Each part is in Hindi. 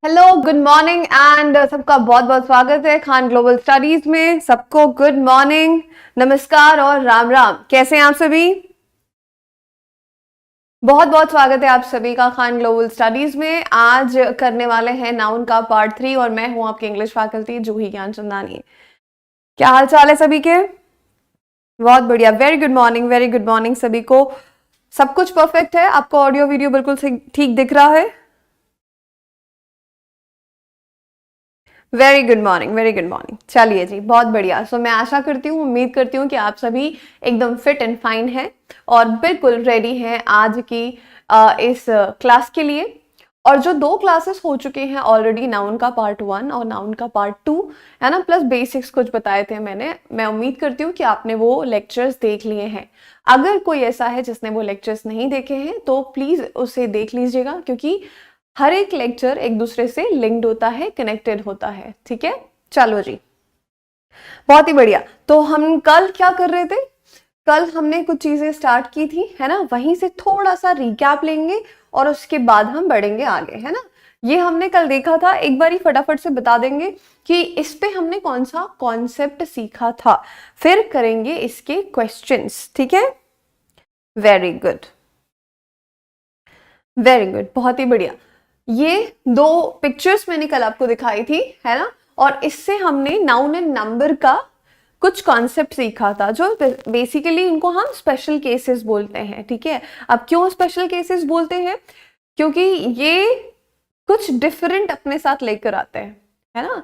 हेलो, गुड मॉर्निंग एंड सबका बहुत बहुत स्वागत है खान ग्लोबल स्टडीज में। सबको गुड मॉर्निंग, नमस्कार और राम राम। कैसे हैं आप सभी? बहुत बहुत स्वागत है आप सभी का खान ग्लोबल स्टडीज में। आज करने वाले हैं नाउन का पार्ट 3 और मैं हूं आपकी इंग्लिश फैकल्टी जूही ज्ञानचंदानी। क्या हाल चाल है सभी के? बहुत बढ़िया, very good morning, very good morning सभी को। सब कुछ परफेक्ट है? आपको ऑडियो वीडियो बिल्कुल ठीक दिख रहा है? Very good morning, very good morning. चलिए जी, बहुत बढ़िया। सो मैं आशा करती हूँ, उम्मीद करती हूँ कि आप सभी एकदम फिट एंड फाइन हैं और बिल्कुल रेडी हैं आज की इस क्लास के लिए। और जो 2 क्लासेस हो चुके हैं ऑलरेडी, नाउन का पार्ट 1 और नाउन का पार्ट 2 है ना, प्लस बेसिक्स कुछ बताए थे मैंने। मैं उम्मीद करती हूँ कि आपने वो लेक्चर्स देख लिए हैं। अगर कोई ऐसा है जिसने वो लेक्चर्स नहीं देखे हैं तो प्लीज उसे देख लीजिएगा, क्योंकि हर एक लेक्चर एक दूसरे से लिंक्ड होता है, कनेक्टेड होता है। ठीक है, चलो जी, बहुत ही बढ़िया। तो हम कल क्या कर रहे थे? कल हमने कुछ चीजें स्टार्ट की थी, है ना, वहीं से थोड़ा सा रिकैप लेंगे और उसके बाद हम बढ़ेंगे आगे, है ना। ये हमने कल देखा था, एक बारी फटाफट से बता देंगे कि इस पे हमने कौन सा कॉन्सेप्ट सीखा था, फिर करेंगे इसके क्वेश्चंस। ठीक है, वेरी गुड, वेरी गुड, बहुत ही बढ़िया। ये 2 पिक्चर्स मैंने कल आपको दिखाई थी, है ना, और इससे हमने नाउन एंड नंबर का कुछ कॉन्सेप्ट सीखा था, जो बेसिकली इनको हम स्पेशल केसेस बोलते हैं। ठीक है, अब क्यों स्पेशल केसेस बोलते हैं? क्योंकि ये कुछ डिफरेंट अपने साथ लेकर आते हैं, है ना।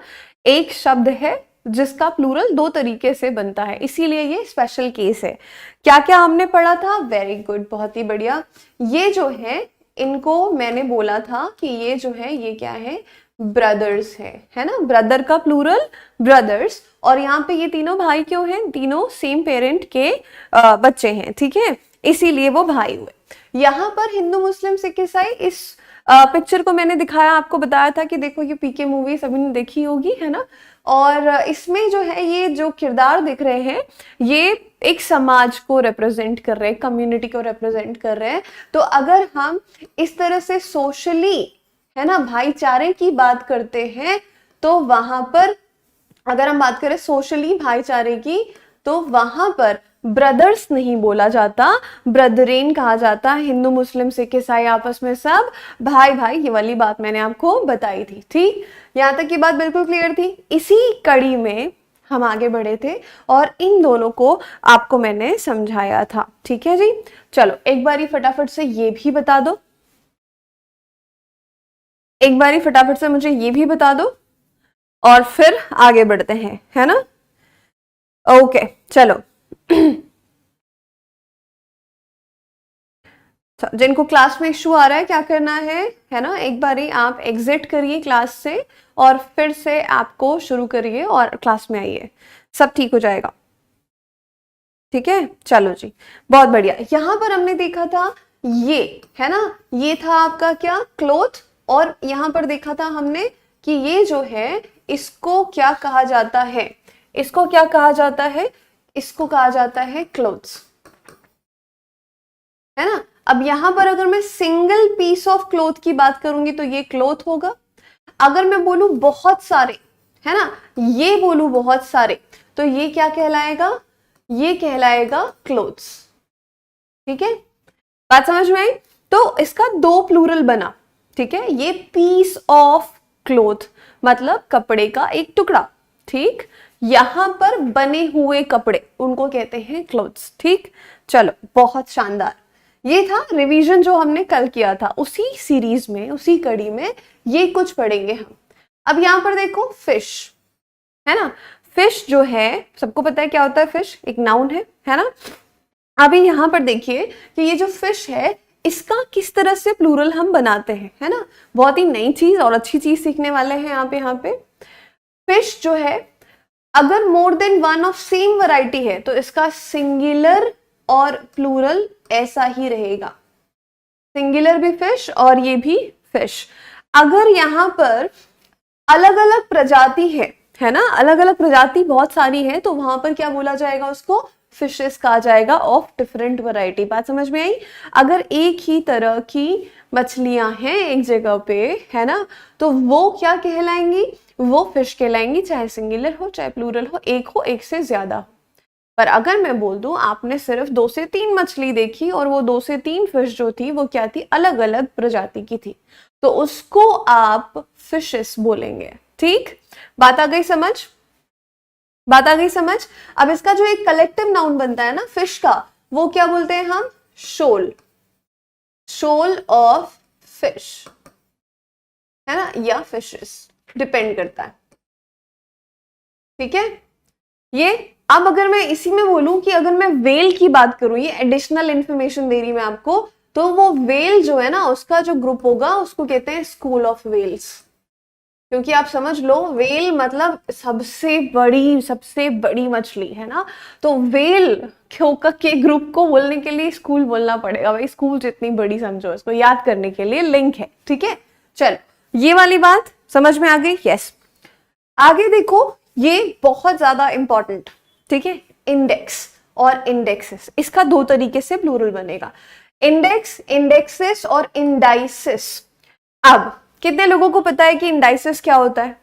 एक शब्द है जिसका प्लूरल 2 तरीके से बनता है, इसीलिए ये स्पेशल केस है। क्या क्या हमने पढ़ा था? वेरी गुड, बहुत ही बढ़िया। ये जो है, इनको मैंने बोला था कि ये जो है, ये क्या है? ब्रदर्स है ना। ब्रदर का प्लूरल ब्रदर्स। और यहाँ पे ये तीनों भाई क्यों हैं? तीनों सेम पेरेंट के बच्चे हैं, ठीक है, इसीलिए वो भाई हुए। यहाँ पर हिंदू मुस्लिम सिख ईसाई, इस पिक्चर को मैंने दिखाया, आपको बताया था कि देखो ये पीके मूवी सभी ने देखी होगी, है ना। और इसमें जो है, ये जो किरदार दिख रहे हैं, ये एक समाज को रिप्रेजेंट कर रहे हैं, कम्युनिटी को रिप्रेजेंट कर रहे हैं। तो अगर हम इस तरह से सोशली, है ना, भाईचारे की बात करते हैं, तो वहां पर अगर हम बात करें सोशली भाईचारे की, तो वहां पर ब्रदर्स नहीं बोला जाता, ब्रदरेन कहा जाता। हिंदू मुस्लिम सिख ईसाई आपस में सब भाई भाई, ये वाली बात मैंने आपको बताई थी। ठीक, यहां तक की बात बिल्कुल क्लियर थी। इसी कड़ी में हम आगे बढ़े थे और इन दोनों को आपको मैंने समझाया था। ठीक है जी, चलो एक बारी फटाफट से ये भी बता दो, एक बारी फटाफट से मुझे ये भी बता दो और फिर आगे बढ़ते हैं, है ना। ओके, चलो। जिनको क्लास में इशू आ रहा है, क्या करना है ना, एक बारी आप एग्जिट करिए क्लास से और फिर से आपको शुरू करिए और क्लास में आइए, सब ठीक हो जाएगा। ठीक है, चलो जी, बहुत बढ़िया। यहां पर हमने देखा था ये, है ना, ये था आपका क्या? क्लोथ। और यहां पर देखा था हमने कि ये जो है, इसको क्या कहा जाता है? इसको क्या कहा जाता है? इसको कहा जाता है क्लोथ्स, है ना। अब यहां पर अगर मैं सिंगल पीस ऑफ क्लोथ की बात करूंगी तो ये क्लोथ होगा। अगर मैं बोलूं बहुत सारे, है ना, ये बोलूं बहुत सारे, तो ये क्या कहलाएगा? ये कहलाएगा क्लोथ्स। ठीक है, बात समझ में आई? तो इसका 2 प्लूरल बना। ठीक है, ये पीस ऑफ क्लोथ मतलब कपड़े का एक टुकड़ा। ठीक, यहां पर बने हुए कपड़े, उनको कहते हैं क्लोथ्स। ठीक, चलो, बहुत शानदार। ये था रिवीजन जो हमने कल किया था, उसी सीरीज में, उसी कड़ी में ये कुछ पढ़ेंगे हम। अब यहां पर देखो, फिश, है ना। फिश जो है, सबको पता है क्या होता है? फिश एक नाउन है ना। अभी यहां पर देखिए कि ये जो फिश है, इसका किस तरह से प्लूरल हम बनाते हैं, है ना। बहुत ही नई चीज और अच्छी चीज सीखने वाले हैं यहाँ पे। फिश जो है, अगर more than one of same variety है तो इसका सिंगुलर और प्लूरल ऐसा ही रहेगा। सिंगुलर भी फिश और ये भी फिश। अगर यहां पर अलग अलग प्रजाति है ना, अलग अलग प्रजाति बहुत सारी है, तो वहां पर क्या बोला जाएगा? उसको फिशेस कहा जाएगा ऑफ डिफरेंट वैरायटी। बात समझ में आई? अगर एक ही तरह की मछलियां हैं एक जगह पे, है ना, तो वो क्या कहलाएंगी? वो फिश कहलाएंगी, चाहे सिंगुलर हो चाहे प्लूरल हो, एक हो एक से ज्यादा। पर अगर मैं बोल दूं आपने सिर्फ 2 से 3 मछली देखी और वो 2 से 3 फिश जो थी वो क्या थी? अलग अलग प्रजाति की थी, तो उसको आप फिशेस बोलेंगे। ठीक, बात आ गई समझ? बात आ गई समझ? अब इसका जो एक कलेक्टिव नाउन बनता है ना फिश का, वो क्या बोलते हैं हम? शोल। शोल ऑफ फिश, है ना, या फिशेस, डिपेंड करता है। ठीक है, ये अब अगर मैं इसी में बोलूं कि अगर मैं वेल की बात करूं, ये एडिशनल इंफॉर्मेशन दे रही मैं आपको, तो वो वेल जो है ना उसका जो ग्रुप होगा उसको कहते हैं स्कूल ऑफ वेल्स। क्योंकि आप समझ लो वेल मतलब सबसे बड़ी मछली, है ना, तो वेल के ग्रुप को बोलने के लिए स्कूल बोलना पड़ेगा भाई। स्कूल जितनी बड़ी समझो, इसको याद करने के लिए लिंक है। ठीक है, चल ये वाली बात समझ में आ गई? यस। आगे देखो, ये बहुत ज्यादा इंपॉर्टेंट, ठीक है, इंडेक्स और इंडेक्सेस। इसका 2 तरीके से प्लूरल बनेगा, इंडेक्स, इंडेक्सेस और इंडाइसिस। अब कितने लोगों को पता है कि इंडाइसिस क्या होता है?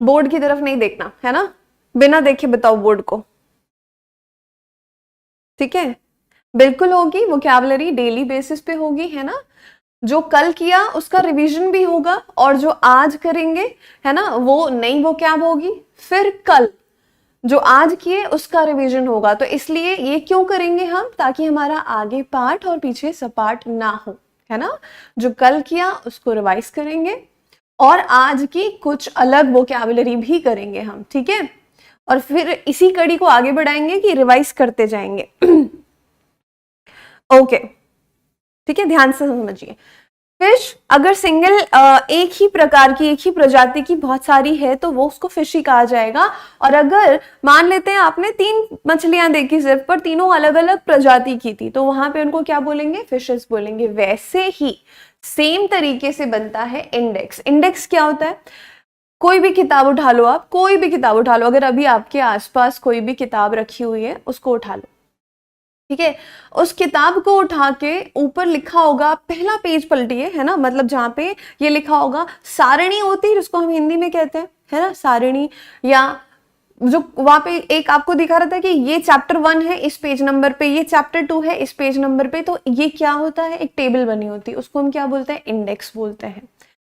बोर्ड की तरफ नहीं देखना, है ना, बिना देखे बताओ बोर्ड को। ठीक है, बिल्कुल होगी, वोकैबुलरी डेली बेसिस पे होगी, है ना, जो कल किया उसका रिवीजन भी होगा और जो आज करेंगे, है ना, वो नई वोकैब होगी। फिर कल जो आज किए उसका रिवीजन होगा। तो इसलिए ये क्यों करेंगे हम? ताकि हमारा आगे पार्ट और पीछे सपाट ना हो, है ना। जो कल किया उसको रिवाइज करेंगे और आज की कुछ अलग वोकैबुलरी भी करेंगे हम। ठीक है, और फिर इसी कड़ी को आगे बढ़ाएंगे कि रिवाइज करते जाएंगे। ओके, ठीक है, ध्यान से समझिए। फिश अगर सिंगल एक ही प्रकार की, एक ही प्रजाति की बहुत सारी है तो वो उसको फिश ही कहा जाएगा। और अगर मान लेते हैं आपने 3 मछलियां देखी सिर्फ, पर तीनों अलग अलग प्रजाति की थी, तो वहां पे उनको क्या बोलेंगे? फिशेस बोलेंगे। वैसे ही सेम तरीके से बनता है इंडेक्स। इंडेक्स क्या होता है? कोई भी किताब उठा लो, आप कोई भी किताब उठा लो, अगर अभी आपके आसपास कोई भी किताब रखी हुई है उसको उठा लो, ठीक है, उस किताब को उठा के ऊपर लिखा होगा, पहला पेज पलटिए, है ना, मतलब जहां पे ये लिखा होगा सारणी होती है जिसको हम हिंदी में कहते हैं, है ना, सारणी, या जो वहां पे एक आपको दिखा रहा था कि ये चैप्टर 1 है इस पेज नंबर पे, ये चैप्टर 2 है इस पेज नंबर पे, तो ये क्या होता है? एक टेबल बनी होती है, उसको हम क्या बोलते हैं? इंडेक्स बोलते हैं।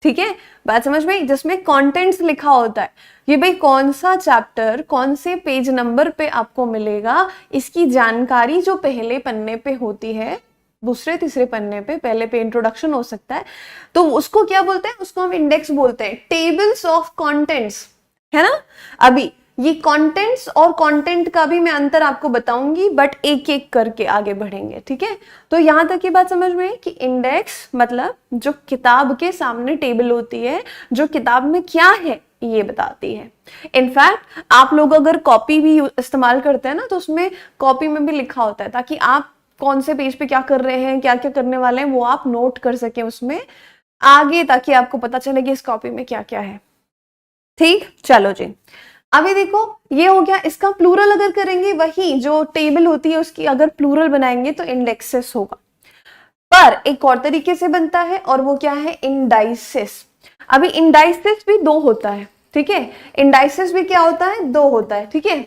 ठीक है, बात समझ में? जिसमें कंटेंट्स लिखा होता है, ये भाई कौन सा चैप्टर कौन से पेज नंबर पे आपको मिलेगा, इसकी जानकारी जो पहले पन्ने पे होती है, दूसरे तीसरे पन्ने पे, पहले पे इंट्रोडक्शन हो सकता है, तो उसको क्या बोलते हैं? उसको हम इंडेक्स बोलते हैं। टेबल्स ऑफ कंटेंट्स, है ना। अभी ये कंटेंट्स और कंटेंट का भी मैं अंतर आपको बताऊंगी, बट एक एक करके आगे बढ़ेंगे। ठीक है, तो यहां तक की बात समझ में है कि इंडेक्स मतलब जो किताब के सामने टेबल होती है, जो किताब में क्या है ये बताती है। इनफैक्ट आप लोग अगर कॉपी भी इस्तेमाल करते हैं ना, तो उसमें कॉपी में भी लिखा होता है, ताकि आप कौन से पेज पे क्या कर रहे हैं, क्या क्या करने वाले हैं, वो आप नोट कर सके उसमें आगे, ताकि आपको पता चले कि इस कॉपी में क्या क्या है। ठीक, चलो जी, अभी देखो ये हो गया। इसका प्लूरल अगर करेंगे, वही जो टेबल होती है उसकी अगर प्लूरल बनाएंगे तो इंडेक्सेस होगा। पर एक और तरीके से बनता है और वो क्या है? इंडाइसिस। अभी इंडाइसिस भी 2 होता है, ठीक है, इंडाइसिस भी क्या होता है? 2 होता है। ठीक है,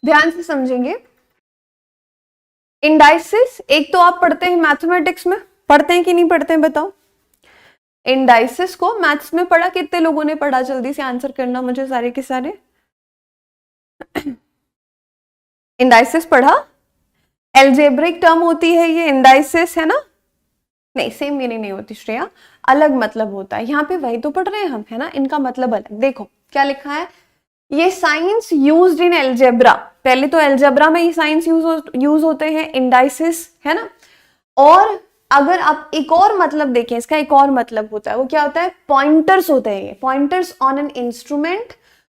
ध्यान से समझेंगे। इंडाइसिस एक तो आप पढ़ते हैं मैथमेटिक्स में, पढ़ते हैं कि नहीं पढ़ते हैं बताओ? इंडाइसिस को मैथ्स में पढ़ा, कितने लोगों ने पढ़ा? जल्दी से आंसर करना मुझे सारे के सारे। इंडाइसिस पढ़ा? एल्जेब्रिक टर्म होती है ये इंडाइसिस, है ना। नहीं, सेम मीनिंग नहीं होती श्रेया, अलग मतलब होता है। यहाँ पे वही तो पढ़ रहे हैं हम, है ना, इनका मतलब अलग। देखो क्या लिखा है, ये साइंस यूज्ड इन एल्जेब्रा। पहले तो एल्जेब्रा में ये साइंस यूज होते हैं, इंडाइसिस, है ना। और अगर आप एक और मतलब देखें, इसका एक और मतलब होता है, वो क्या होता है? पॉइंटर्स होते हैं ये, pointers on an instrument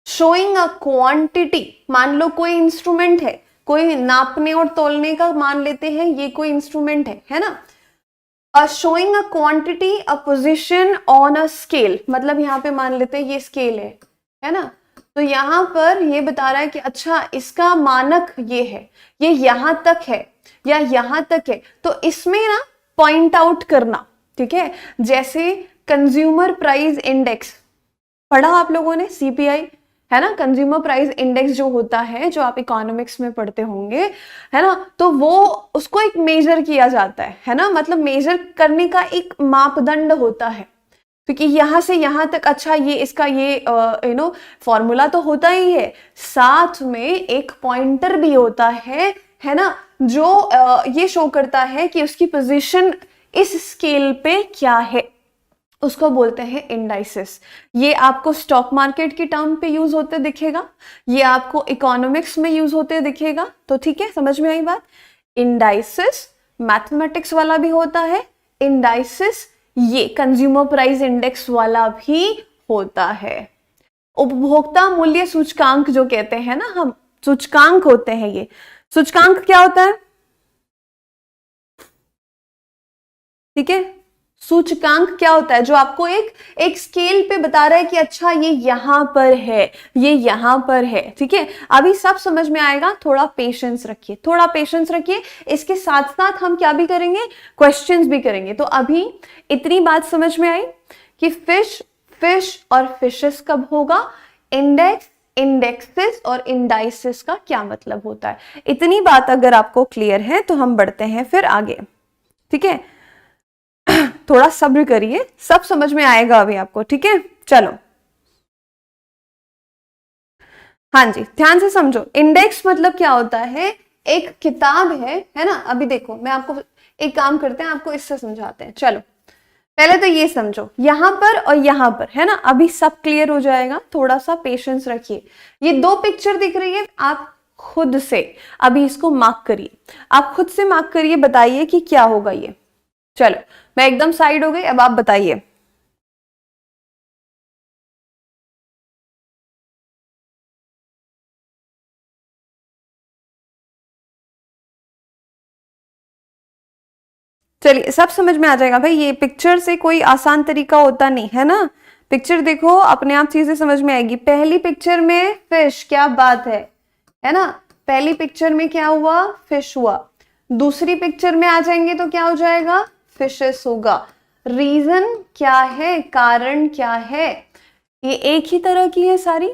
showing a quantity. मान लो कोई इंस्ट्रूमेंट है, कोई नापने और तोलने का मान लेते हैं, ये कोई इंस्ट्रूमेंट है ना। Showing a quantity, a position on a scale, मतलब यहाँ पे मान लेते हैं ये स्केल है ना, तो यहाँ पर ये बता रहा है कि अच्छा इसका मानक ये है, ये यहां तक है या यहां तक है, तो इसमें ना पॉइंट आउट करना, ठीक है। जैसे कंज्यूमर प्राइस इंडेक्स पढ़ा आप लोगों ने, सीपीआई है ना, कंज्यूमर प्राइस इंडेक्स जो होता है, जो आप इकोनॉमिक्स में पढ़ते होंगे, है ना, तो वो उसको एक मेजर किया जाता है ना, मतलब मेजर करने का एक मापदंड होता है, क्योंकि यहां से यहां तक, अच्छा ये इसका ये फॉर्मूला तो होता ही है, साथ में एक पॉइंटर भी होता है ना, जो ये शो करता है कि उसकी पोजीशन इस स्केल पे क्या है, उसको बोलते हैं इंडाइसेस। ये आपको स्टॉक मार्केट की टर्म पे यूज होते दिखेगा, ये आपको इकोनॉमिक्स में यूज होते दिखेगा, तो ठीक है, समझ में आई बात। इंडाइसेस मैथमेटिक्स वाला भी होता है, इंडाइसेस ये कंज्यूमर प्राइस इंडेक्स वाला भी होता है। उपभोक्ता मूल्य सूचकांक जो कहते हैं ना हम, सूचकांक होते हैं ये। सूचकांक क्या होता है, ठीक है, सूचकांक क्या होता है, जो आपको एक स्केल पे बता रहा है कि अच्छा ये यहां पर है, ये यहां पर है, ठीक है। अभी सब समझ में आएगा, थोड़ा पेशेंस रखिए, थोड़ा पेशेंस रखिए। इसके साथ साथ हम क्या भी करेंगे, क्वेश्चंस भी करेंगे। तो अभी इतनी बात समझ में आई कि फिश और फिशेस कब होगा, इंडेक्स, इंडेक्सेस और इंडाइसेस का क्या मतलब होता है। इतनी बात अगर आपको क्लियर है तो हम बढ़ते हैं फिर आगे, ठीक है। थोड़ा सब्र करिए, सब समझ में आएगा अभी आपको, ठीक है। चलो, हाँ जी, ध्यान से समझो। इंडेक्स मतलब क्या होता है, एक किताब है ना। अभी देखो, मैं आपको एक काम करते हैं, आपको इससे समझाते हैं। चलो, पहले तो ये समझो, यहां पर और यहां पर, है ना, अभी सब क्लियर हो जाएगा, थोड़ा सा पेशेंस रखिए। ये दो पिक्चर दिख रही है, आप खुद से अभी इसको मार्क करिए, आप खुद से मार्क करिए, बताइए कि क्या होगा ये। चलो, मैं एकदम साइड हो गई, अब आप बताइए। चलिए, सब समझ में आ जाएगा भाई, ये पिक्चर से कोई आसान तरीका होता नहीं है ना। पिक्चर देखो, अपने आप चीजें समझ में आएगी। पहली पिक्चर में फिश, क्या बात है ना, पहली पिक्चर में क्या हुआ, फिश हुआ। दूसरी पिक्चर में आ जाएंगे तो क्या हो जाएगा, फिशेस होगा। रीजन क्या है, कारण क्या है, ये एक ही तरह की है सारी,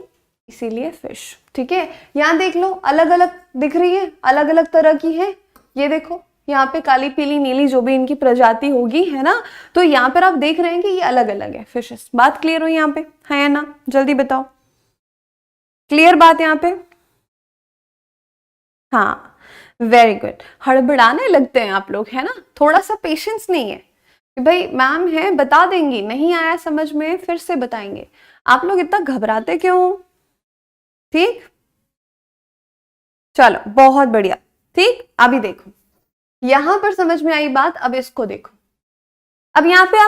इसीलिए फिश, ठीक है। यहां देख लो, अलग अलग दिख रही है, अलग अलग तरह की है। ये देखो, यहाँ पे काली पीली नीली जो भी इनकी प्रजाति होगी, है ना, तो यहाँ पर आप देख रहे हैं कि ये अलग अलग है फिशेस। बात क्लियर हुई यहाँ पे, है या ना, जल्दी बताओ, क्लियर बात यहाँ पे। हाँ, वेरी गुड। हड़बड़ाने लगते हैं आप लोग, है ना, थोड़ा सा पेशेंस नहीं है कि भाई मैम है बता देंगी, नहीं आया समझ में फिर से बताएंगे, आप लोग इतना घबराते क्यों, ठीक। चलो, बहुत बढ़िया, ठीक। अभी देखो, यहां पर समझ में आई बात, अब इसको देखो। अब यहाँ पे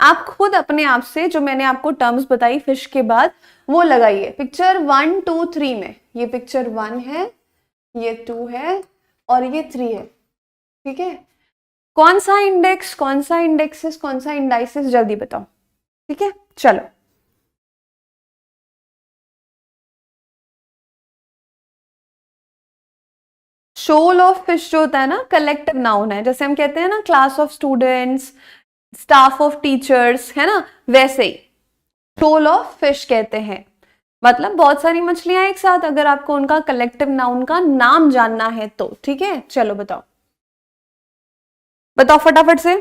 आप खुद अपने आप से जो मैंने आपको टर्म्स बताई फिश के बाद, वो लगाइए पिक्चर 1 2 3 में। ये पिक्चर 1 है, ये 2 है और ये 3 है, ठीक है। कौन सा इंडेक्स, कौन सा इंडेक्सेस, कौन सा इंडाइसेस, जल्दी बताओ, ठीक है। चलो, शोल ऑफ फिश जो होता है ना, कलेक्टिव नाउन है, जैसे हम कहते हैं ना class of students, staff of teachers, है ना, वैसे ही शोल ऑफ फिश कहते हैं। मतलब बहुत सारी मछलियां एक साथ, अगर आपको उनका कलेक्टिव नाउन का नाम जानना है तो, ठीक है। चलो बताओ, बताओ फटाफट से।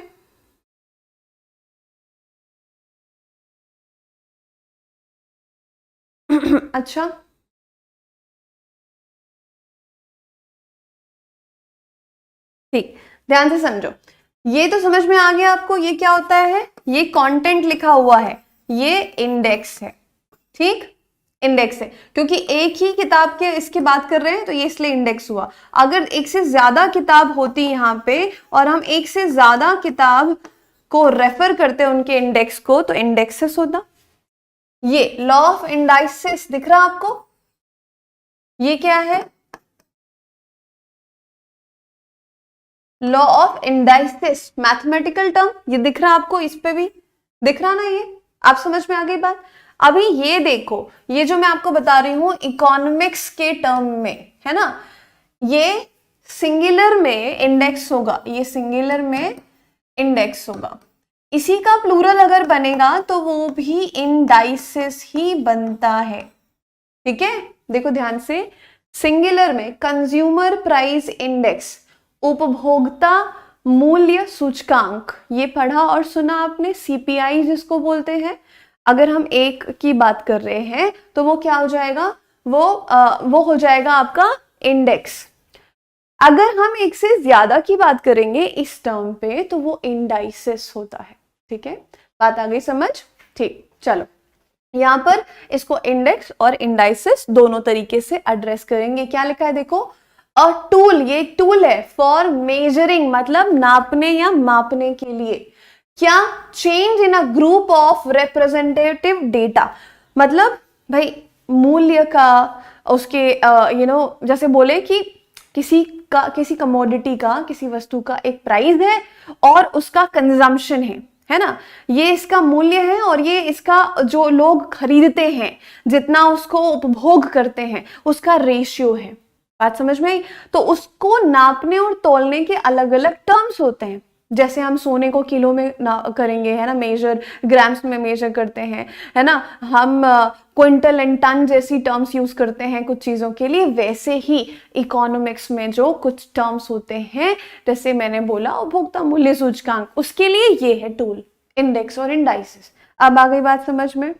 अच्छा, ठीक, ध्यान से समझो। ये तो समझ में आ गया आपको, ये क्या होता है, ये कंटेंट लिखा हुआ है, ये इंडेक्स है, ठीक। इंडेक्स है क्योंकि एक ही किताब के इसकी बात कर रहे हैं, तो ये इसलिए इंडेक्स हुआ। अगर एक से ज्यादा किताब होती यहाँ पे और हम एक से ज्यादा किताब को रेफर करते हैं उनके इंडेक्स को, तो इंडेक्सेस होता। ये लॉ ऑफ इंडाइसिस दिख रहा आपको, ये क्या है, law of indices, mathematical term, ये दिख रहा आपको, इस पे भी दिख रहा ना, ये आप समझ में आ गई बात। अभी ये देखो, ये जो मैं आपको बता रही हूँ इकोनॉमिक्स के टर्म में, है ना, ये सिंगुलर में इंडेक्स होगा, ये सिंगुलर में इंडेक्स होगा। इसी का प्लूरल अगर बनेगा तो वो भी इंडाइसेस ही बनता है, ठीक है। देखो ध्यान से, सिंगुलर में कंज्यूमर प्राइस इंडेक्स, उपभोक्ता मूल्य सूचकांक, ये पढ़ा और सुना आपने, सीपीआई जिसको बोलते हैं। अगर हम एक की बात कर रहे हैं तो वो क्या हो जाएगा, वो हो जाएगा आपका इंडेक्स। अगर हम एक से ज्यादा की बात करेंगे इस टर्म पे तो वो इंडाइसेस होता है, ठीक है। बात आ गई समझ, ठीक। चलो यहां पर इसको इंडेक्स और इंडाइसेस दोनों तरीके से एड्रेस करेंगे। क्या लिखा है देखो, अ टूल, ये टूल है फॉर मेजरिंग, मतलब नापने या मापने के लिए, क्या, change in a group of representative data, मतलब भाई मूल्य का, उसके जैसे बोले कि किसी कमोडिटी का, किसी वस्तु का एक प्राइस है और उसका कंजम्पशन है ना, ये इसका मूल्य है और ये इसका जो लोग खरीदते हैं, जितना उसको उपभोग करते हैं, उसका रेशियो है। बात समझ में आई? तो उसको नापने और तौलने के अलग अलग टर्म्स होते हैं। जैसे हम सोने को किलो में करेंगे, है ना, मेजर, ग्राम्स में मेजर करते हैं, है ना, हम क्विंटल एंड टन जैसी टर्म्स यूज करते हैं कुछ चीजों के लिए, वैसे ही इकोनॉमिक्स में जो कुछ टर्म्स होते हैं, जैसे मैंने बोला उपभोक्ता मूल्य सूचकांक, उसके लिए ये है टूल, इंडेक्स और इंडाइसेस। अब आ गई बात समझ में,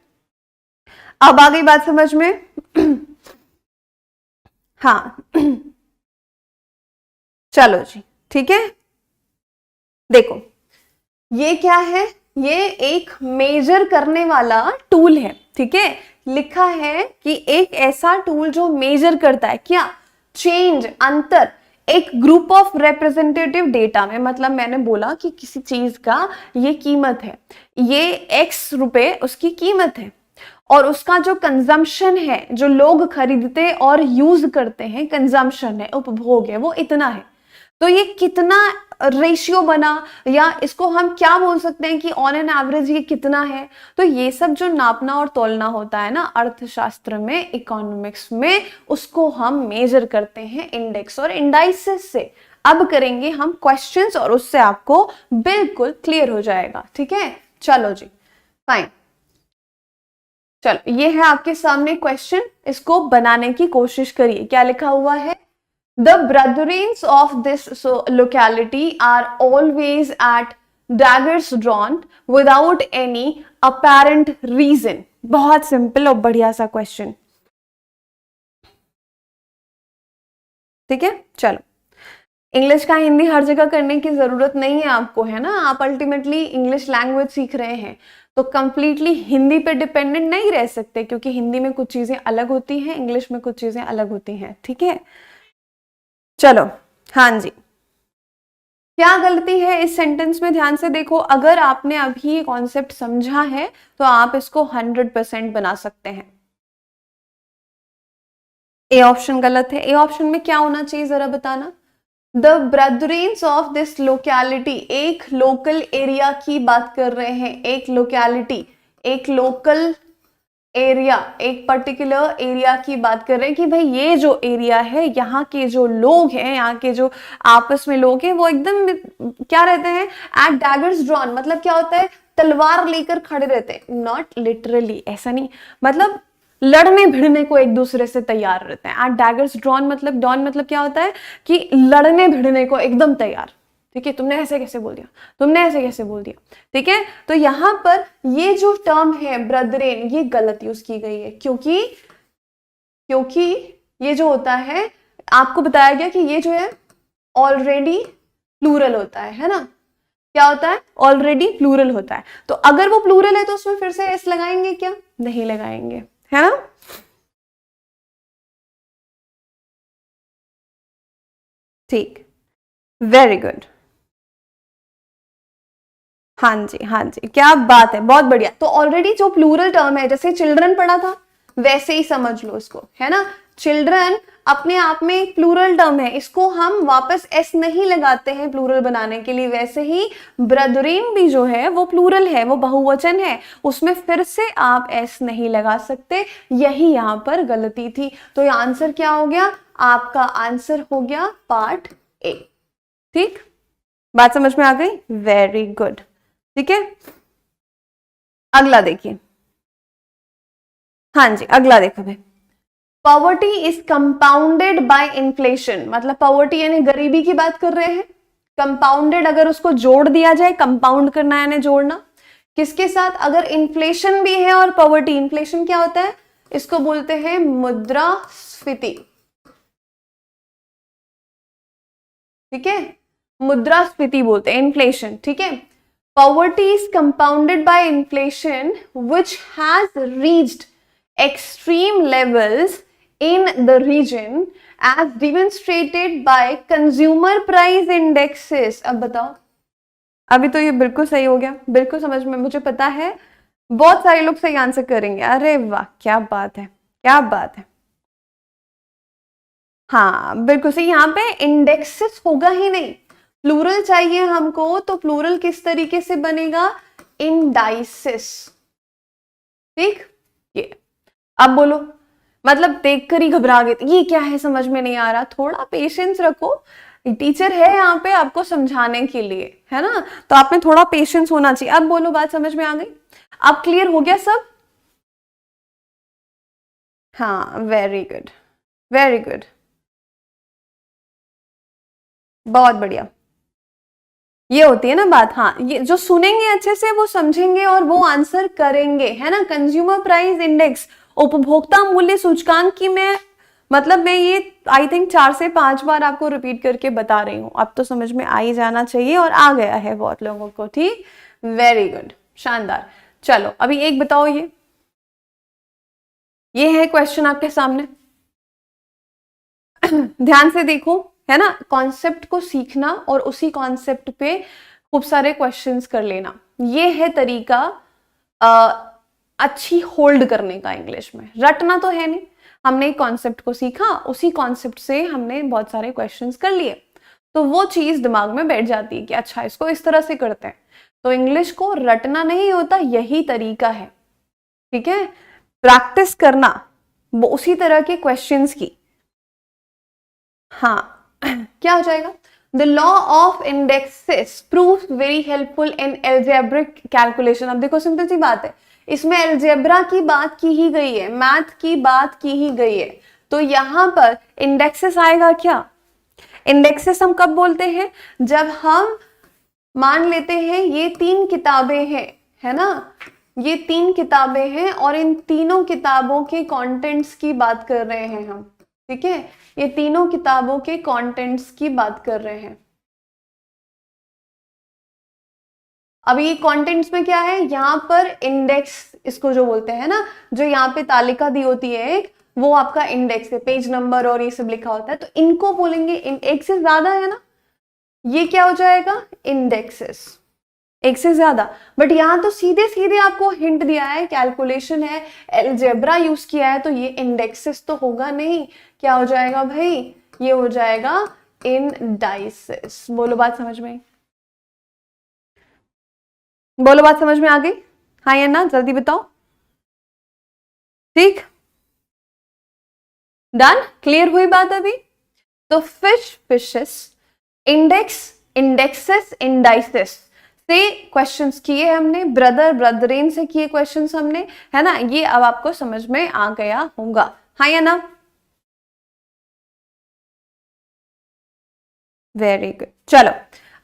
अब आ गई बात समझ में हाँ चलो जी, ठीक है। देखो ये क्या है, ये एक मेजर करने वाला टूल है, ठीक है। लिखा है कि एक ऐसा टूल जो मेजर करता है क्या, चेंज, अंतर, एक ग्रुप ऑफ रिप्रेजेंटेटिव डेटा में, मतलब मैंने बोला कि किसी चीज का ये कीमत है, ये x रुपए उसकी कीमत है, और उसका जो कंजम्पशन है, जो लोग खरीदते और यूज करते हैं, कंजम्पशन है, उपभोग है, वो इतना है। तो ये कितना रेशियो बना, या इसको हम क्या बोल सकते हैं कि ऑन एन एवरेज ये कितना है। तो ये सब जो नापना और तौलना होता है ना अर्थशास्त्र में, इकोनॉमिक्स में, उसको हम मेजर करते हैं इंडेक्स और इंडाइसेस से। अब करेंगे हम क्वेश्चंस और उससे आपको बिल्कुल क्लियर हो जाएगा, ठीक है। चलो जी, फाइन। चलो ये है आपके सामने क्वेश्चन, इसको बनाने की कोशिश करिए। क्या लिखा हुआ है, The brethrens of this locality are always at daggers drawn without any apparent reason। बहुत सिंपल और बढ़िया सा क्वेश्चन, ठीक है। चलो इंग्लिश का हिंदी हर जगह करने की जरूरत नहीं है आपको, है ना। आप अल्टीमेटली इंग्लिश लैंग्वेज सीख रहे हैं तो कंप्लीटली हिंदी पे डिपेंडेंट नहीं रह सकते, क्योंकि हिंदी में कुछ चीजें अलग होती हैं, इंग्लिश में कुछ चीजें अलग होती हैं, ठीक है। चलो हाँ जी, क्या गलती है इस सेंटेंस में, ध्यान से देखो। अगर आपने अभी ये कॉन्सेप्ट समझा है तो आप इसको 100% बना सकते हैं। ए ऑप्शन गलत है। ए ऑप्शन में क्या होना चाहिए जरा बताना। द ब्रदरेंस ऑफ दिस लोकेलिटी, एक लोकल एरिया की बात कर रहे हैं, एक लोकेलिटी, एक लोकल एरिया, एक पर्टिकुलर एरिया की बात कर रहे हैं कि भाई ये जो एरिया है, यहाँ के जो लोग हैं, यहाँ के जो आपस में लोग हैं, वो एकदम क्या रहते हैं, एट डैगर्स ड्रॉन, मतलब क्या होता है, तलवार लेकर खड़े रहते हैं। नॉट लिटरली, ऐसा नहीं, मतलब लड़ने भिड़ने को एक दूसरे से तैयार रहते हैं। एट डैगर्स ड्रॉन मतलब, डॉन मतलब क्या होता है कि लड़ने भिड़ने को एकदम तैयार, ठीक है। तुमने ऐसे कैसे बोल दिया, तुमने ऐसे कैसे बोल दिया, ठीक है। तो यहां पर ये जो टर्म है ब्रदरेन, ये गलत यूज की गई है, क्योंकि ये जो होता है, आपको बताया गया कि ये जो है ऑलरेडी प्लूरल होता है ना। क्या होता है, ऑलरेडी प्लूरल होता है। तो अगर वो प्लूरल है तो उसमें फिर से एस लगाएंगे क्या, नहीं लगाएंगे, है ना। ठीक, वेरी गुड, हाँ जी हाँ जी, क्या बात है, बहुत बढ़िया। तो ऑलरेडी जो प्लूरल टर्म है, जैसे चिल्ड्रन पढ़ा था, वैसे ही समझ लो इसको, है ना। चिल्ड्रन अपने आप में एक प्लूरल टर्म है, इसको हम वापस एस नहीं लगाते हैं प्लूरल बनाने के लिए। वैसे ही ब्रदरीन भी जो है वो प्लूरल है, वो बहुवचन है, उसमें फिर से आप एस नहीं लगा सकते। यही यहाँ पर गलती थी। तो ये आंसर क्या हो गया? आपका आंसर हो गया पार्ट ए। ठीक, बात समझ में आ गई? Very good. ठीक है, अगला देखिए। हाँ जी, अगला देखो भाई। Poverty is compounded by inflation, मतलब पॉवर्टी यानी गरीबी की बात कर रहे हैं। कंपाउंडेड अगर उसको जोड़ दिया जाए, कंपाउंड करना यानी जोड़ना, किसके साथ? अगर इन्फ्लेशन भी है और पॉवर्टी, इन्फ्लेशन क्या होता है? इसको बोलते हैं मुद्रास्फीति। ठीक है, मुद्रास्फीति बोलते हैं इन्फ्लेशन। ठीक है, poverty is compounded by inflation which has reached extreme levels in the region as demonstrated by consumer price indexes। अब बताओ, अभी तो ये बिल्कुल सही हो गया, बिल्कुल समझ में, मुझे पता है बहुत सारे लोग सही आंसर करेंगे। अरे वाह, क्या बात है, क्या बात है। हाँ बिल्कुल सही। यहाँ पे इंडेक्सेस होगा ही नहीं, प्लूरल चाहिए हमको, तो प्लूरल किस तरीके से बनेगा? इंडाइसिस। ठीक, ये अब बोलो, मतलब देखकर ही घबरा गए, ये क्या है समझ में नहीं आ रहा। थोड़ा पेशेंस रखो, टीचर है यहाँ पे आपको समझाने के लिए, है ना, तो आप में थोड़ा पेशेंस होना चाहिए। अब बोलो, बात समझ में आ गई? अब क्लियर हो गया सब? हाँ, वेरी गुड, वेरी गुड, बहुत बढ़िया। ये होती है ना बात। हाँ, ये जो सुनेंगे अच्छे से वो समझेंगे और वो आंसर करेंगे, है ना। कंज्यूमर प्राइस इंडेक्स, उपभोक्ता मूल्य सूचकांक की मैं ये आई थिंक 4 से 5 बार आपको रिपीट करके बता रही हूं। अब तो समझ में आ ही जाना चाहिए और आ गया है बहुत लोगों को। ठीक, वेरी गुड, शानदार। चलो अभी एक बताओ, ये है क्वेश्चन आपके सामने। ध्यान से देखो, है ना, कॉन्सेप्ट को सीखना और उसी कॉन्सेप्ट पे खूब सारे क्वेश्चंस कर लेना, ये है तरीका अच्छी होल्ड करने का। इंग्लिश में रटना तो है नहीं, हमने एक कॉन्सेप्ट को सीखा, उसी कॉन्सेप्ट से हमने बहुत सारे क्वेश्चंस कर लिए, तो वो चीज दिमाग में बैठ जाती है कि अच्छा इसको इस तरह से करते हैं। तो इंग्लिश को रटना नहीं होता, यही तरीका है। ठीक है, प्रैक्टिस करना वो उसी तरह के क्वेश्चंस की। हाँ, क्या हो जाएगा? The law of indexes proves very helpful in algebraic calculation। अब देखो सिंपल सी बात है, इसमें अलजेब्रा की बात की ही गई है, मैथ की बात की ही गई है, तो यहां पर इंडेक्सेस आएगा क्या? इंडेक्सेस हम कब बोलते हैं? जब हम मान लेते हैं ये 3 किताबें हैं, है ना, ये 3 किताबें हैं और इन तीनों किताबों के कंटेंट्स की बात कर रहे हैं हम। ठीक है, ये तीनों किताबों के कंटेंट्स की बात कर रहे हैं। अभी ये कंटेंट्स में क्या है? यहाँ पर इंडेक्स, इसको जो बोलते हैं ना, जो यहाँ पे तालिका दी होती है एक, वो आपका इंडेक्स है, पेज नंबर और ये सब लिखा होता है, तो इनको बोलेंगे, एक से ज्यादा है ना, ये क्या हो जाएगा? इंडेक्सेस, एक से ज्यादा। बट यहाँ तो सीधे सीधे आपको हिंट दिया है, कैलकुलेशन है, अलजेब्रा यूज किया है, तो ये इंडेक्सेस तो होगा नहीं। क्या हो जाएगा भाई? ये हो जाएगा इंडाइसेस। बोलो बात समझ में? बोलो बात समझ में आ गई? हाँ या ना, जल्दी बताओ। ठीक, डन, क्लियर हुई बात अभी? तो fish, fishes, index, indexes, indices से क्वेश्चंस किए हमने, ब्रदर, ब्रदरेन से किए क्वेश्चंस हमने, है ना। ये अब आपको समझ में आ गया होगा, हाँ या ना? Very good. चलो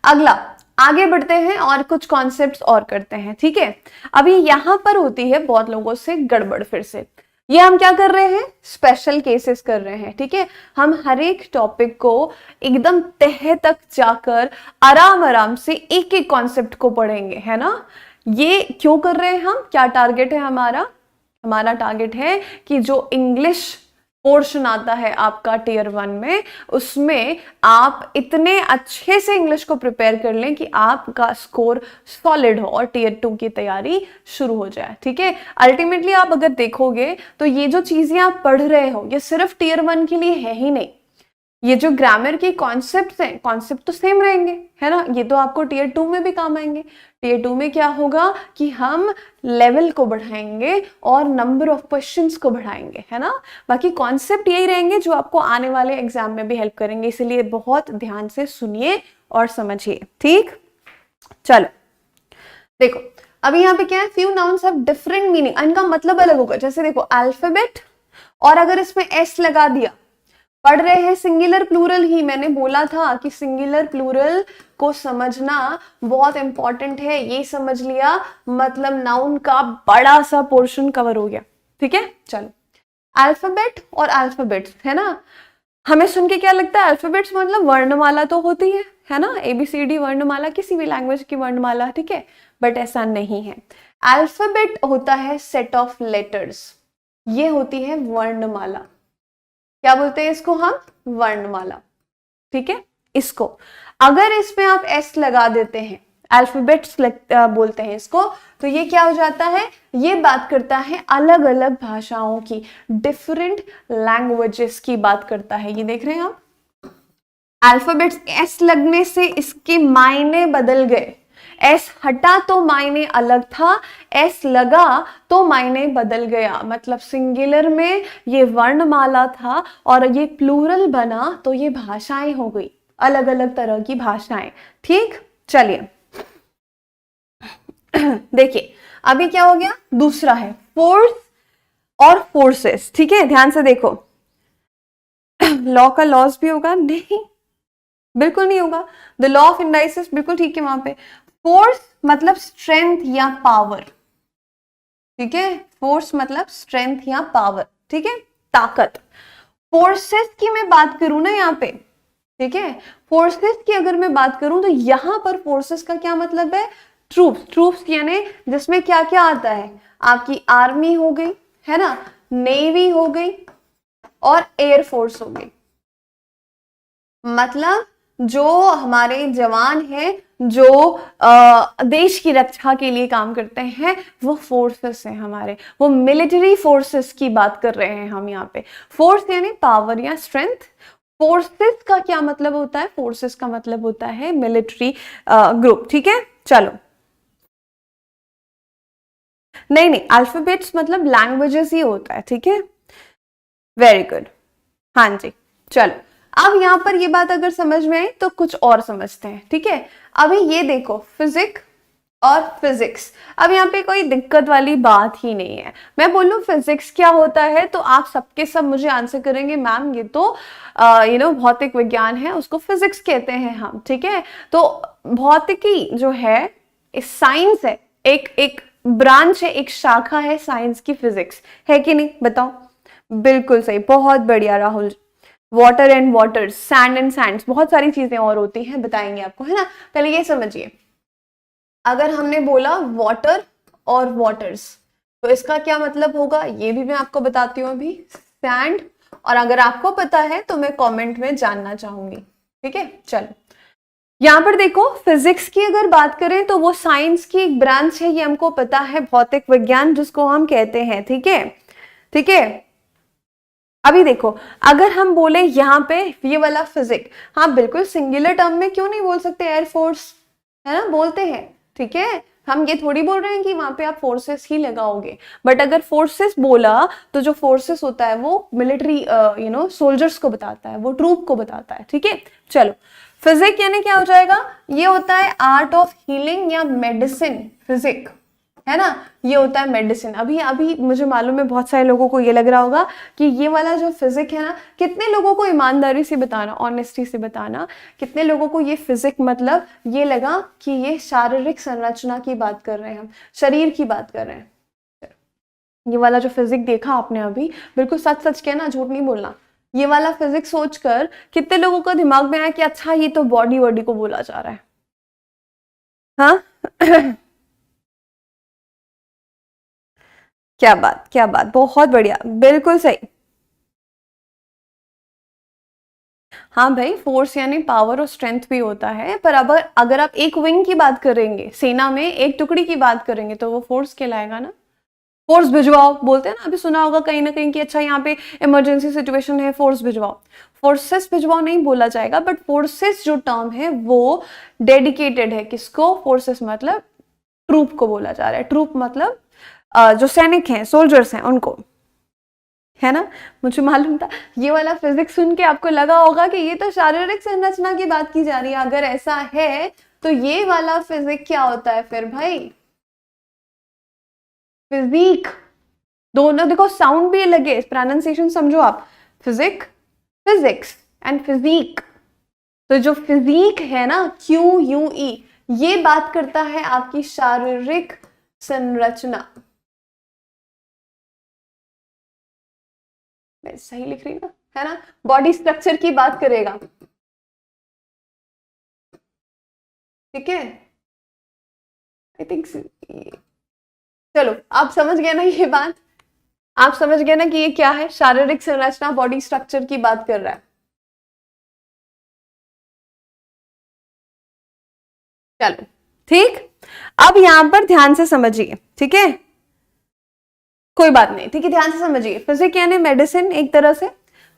अगला आगे बढ़ते हैं और कुछ कॉन्सेप्ट्स और करते हैं। ठीक है, अभी यहां पर होती है बहुत लोगों से गड़बड़ फिर से। ये हम क्या कर रहे हैं? स्पेशल केसेस कर रहे हैं। ठीक है, हम हर एक टॉपिक को एकदम तह तक जाकर आराम आराम से एक एक कॉन्सेप्ट को पढ़ेंगे, है ना। ये क्यों कर रहे हैं हम? क्या टारगेट है हमारा? हमारा टारगेट है कि जो इंग्लिश पोर्शन आता है आपका टीयर 1 में, उसमें आप इतने अच्छे से इंग्लिश को प्रिपेयर कर लें कि आपका स्कोर सॉलिड हो और टीयर 2 की तैयारी शुरू हो जाए। ठीक है, अल्टीमेटली आप अगर देखोगे तो ये जो चीजें आप पढ़ रहे हो ये सिर्फ टीयर 1 के लिए है ही नहीं, ये जो ग्रामर के कॉन्सेप्ट्स हैं, कॉन्सेप्ट तो सेम रहेंगे, है ना, ये तो आपको टीयर 2 में भी काम आएंगे। टीयर 2 में क्या होगा कि हम लेवल को बढ़ाएंगे और नंबर ऑफ क्वेश्चंस को बढ़ाएंगे, है ना। बाकी कॉन्सेप्ट यही रहेंगे जो आपको आने वाले एग्जाम में भी हेल्प करेंगे, इसलिए बहुत ध्यान से सुनिए और समझिए। ठीक, चलो देखो अभी यहाँ पे क्या है, few nouns have different meaning, इनका मतलब अलग होगा। जैसे देखो अल्फाबेट, और अगर इसमें एस लगा दिया, पढ़ रहे हैं सिंगुलर प्लूरल ही, मैंने बोला था कि सिंगुलर प्लूरल को समझना बहुत इंपॉर्टेंट है, ये समझ लिया मतलब नाउन का बड़ा सा पोर्शन कवर हो गया। ठीक है, चलो अल्फाबेट और अल्फाबेट्स, है ना, हमें सुन के क्या लगता है अल्फाबेट्स मतलब वर्णमाला तो होती है ना, ABCD वर्णमाला, किसी भी लैंग्वेज की वर्णमाला, ठीक है, बट ऐसा नहीं है। अल्फाबेट होता है सेट ऑफ लेटर्स, ये होती है वर्णमाला। क्या बोलते हैं इसको हम, वर्णमाला। ठीक है, इसको अगर इसमें आप एस लगा देते हैं, अल्फाबेट्स बोलते हैं इसको, तो ये क्या हो जाता है, ये बात करता है अलग अलग भाषाओं की, डिफरेंट लैंग्वेजेस की बात करता है। ये देख रहे हैं आप, अल्फाबेट्स एस लगने से इसके मायने बदल गए, एस हटा तो मायने अलग था, एस लगा तो मायने बदल गया। मतलब सिंगुलर में ये वर्णमाला था और ये प्लूरल बना तो ये भाषाएं हो गई, अलग अलग तरह की भाषाएं। ठीक, चलिए देखिए अभी क्या हो गया, दूसरा है फोर्स और फोर्सेस। ठीक है, ध्यान से देखो, लॉ का लॉस भी होगा, नहीं बिल्कुल नहीं होगा, द लॉ ऑफ इंडाइसिस बिल्कुल ठीक है वहां पे। फोर्स मतलब स्ट्रेंथ या पावर, ठीक है, फोर्स मतलब स्ट्रेंथ या पावर, ठीक है, ताकत। फोर्सेस की मैं बात करूं ना यहाँ पे, ठीक है, फोर्सेस की अगर मैं बात करूं तो यहां पर फोर्सेस का क्या मतलब है, ट्रूप्स। ट्रूप्स यानी जिसमें क्या क्या आता है, आपकी आर्मी हो गई, है ना, नेवी हो गई और एयरफोर्स हो गई। मतलब जो हमारे जवान हैं, जो देश की रक्षा के लिए काम करते हैं, वो फोर्सेस हैं हमारे, वो मिलिट्री फोर्सेस की बात कर रहे हैं हम यहाँ पे। फोर्स यानी पावर या स्ट्रेंथ। फोर्सेस का क्या मतलब होता है, फोर्सेस का मतलब होता है मिलिट्री ग्रुप। ठीक है, चलो नहीं अल्फाबेट्स मतलब लैंग्वेजेस ही होता है। ठीक है, वेरी गुड, हाँ जी, चलो अब यहां पर ये बात अगर समझ में आई तो कुछ और समझते हैं। ठीक है, अभी ये देखो फिजिक्स और फिजिक्स, अब यहाँ पे कोई दिक्कत वाली बात ही नहीं है। मैं बोलूं फिजिक्स क्या होता है तो आप सबके सब मुझे आंसर करेंगे मैम ये तो भौतिक विज्ञान है, उसको फिजिक्स कहते हैं हम। ठीक है, तो भौतिकी जो है साइंस है, एक ब्रांच है, एक शाखा है साइंस की, फिजिक्स है कि नहीं, बताओ। बिल्कुल सही, बहुत बढ़िया Rahul. Water and waters, sand and Sands, बहुत सारी चीजें और होती हैं, बताएंगे आपको, है ना। पहले ये समझिए, अगर हमने बोला वाटर और वाटर्स तो इसका क्या मतलब होगा, ये भी मैं आपको बताती हूँ अभी, सैंड। और अगर आपको पता है तो मैं कमेंट में जानना चाहूंगी। ठीक है, चलो यहां पर देखो, फिजिक्स की अगर बात करें तो वो साइंस की एक ब्रांच है, ये हमको पता है, भौतिक विज्ञान जिसको हम कहते हैं। ठीक है, ठीक है, अभी देखो अगर हम बोले यहाँ पे ये वाला फिजिक्स, हाँ बिल्कुल सिंगुलर टर्म में क्यों नहीं बोल सकते, एयरफोर्स, है ना, बोलते हैं। ठीक है, हम ये थोड़ी बोल रहे हैं कि वहां पे आप फोर्सेस ही लगाओगे, बट अगर फोर्सेस बोला तो जो फोर्सेस होता है वो मिलिट्री सोल्जर्स को बताता है, वो ट्रूप को बताता है। ठीक है, चलो फिजिक्स यानी क्या हो जाएगा, ये होता है आर्ट ऑफ हीलिंग या मेडिसिन, फिजिक्स, है ना, ये होता है मेडिसिन। अभी अभी मुझे मालूम है बहुत सारे लोगों को ये लग रहा होगा कि ये वाला जो फिजिक्स है ना, कितने लोगों को, ईमानदारी से बताना, ऑनेस्टी से बताना, कितने लोगों को ये फिजिक्स मतलब ये लगा कि ये शारीरिक संरचना की बात कर रहे हैं, हम शरीर की बात कर रहे हैं। ये वाला जो फिजिक्स देखा आपने अभी, बिल्कुल सच सच कहना, झूठ नहीं बोलना। ये वाला फिजिक्स सोचकर कितने लोगों का दिमाग में आया कि अच्छा ये तो बॉडी वॉडी को बोला जा रहा है, हाँ क्या बात, क्या बात, बहुत बढ़िया, बिल्कुल सही। हाँ भाई, फोर्स यानी पावर और स्ट्रेंथ भी होता है, पर अब अगर आप एक विंग की बात करेंगे, सेना में एक टुकड़ी की बात करेंगे, तो वो फोर्स कहलाएगा ना। फोर्स भिजवाओ बोलते हैं ना, अभी सुना होगा कहीं ना कहीं कि अच्छा यहाँ पे इमरजेंसी सिचुएशन है, फोर्स भिजवाओ। फोर्सेस भिजवाओ नहीं बोला जाएगा, बट फोर्सेस जो टर्म है वो डेडिकेटेड है किसको? फोर्सेस मतलब ट्रूप को बोला जा रहा है। ट्रूप मतलब जो सैनिक हैं, सोल्जर्स हैं, उनको, है ना। मुझे मालूम था ये वाला फिजिक्स सुन के आपको लगा होगा कि ये तो शारीरिक संरचना की बात की जा रही है। अगर ऐसा है तो ये वाला फिजिक्स क्या होता है फिर भाई? फिजिक। दोनों देखो, साउंड भी अलग है, प्रोनाउंसिएशन समझो आप। Physique, physics and physique. तो जो फिजिक है ना, QUE, ये बात करता है आपकी शारीरिक संरचना। मैं सही लिख रही हूँ है ना? बॉडी स्ट्रक्चर की बात करेगा, ठीक है। आई थिंक चलो आप समझ गए ना ये बात, आप समझ गए ना कि ये क्या है? शारीरिक संरचना, बॉडी स्ट्रक्चर की बात कर रहा है। चलो ठीक, अब यहां पर ध्यान से समझिए, ठीक है, कोई बात नहीं, ठीक है, ध्यान से समझिए। फिजिक्स यानी मेडिसिन एक तरह से।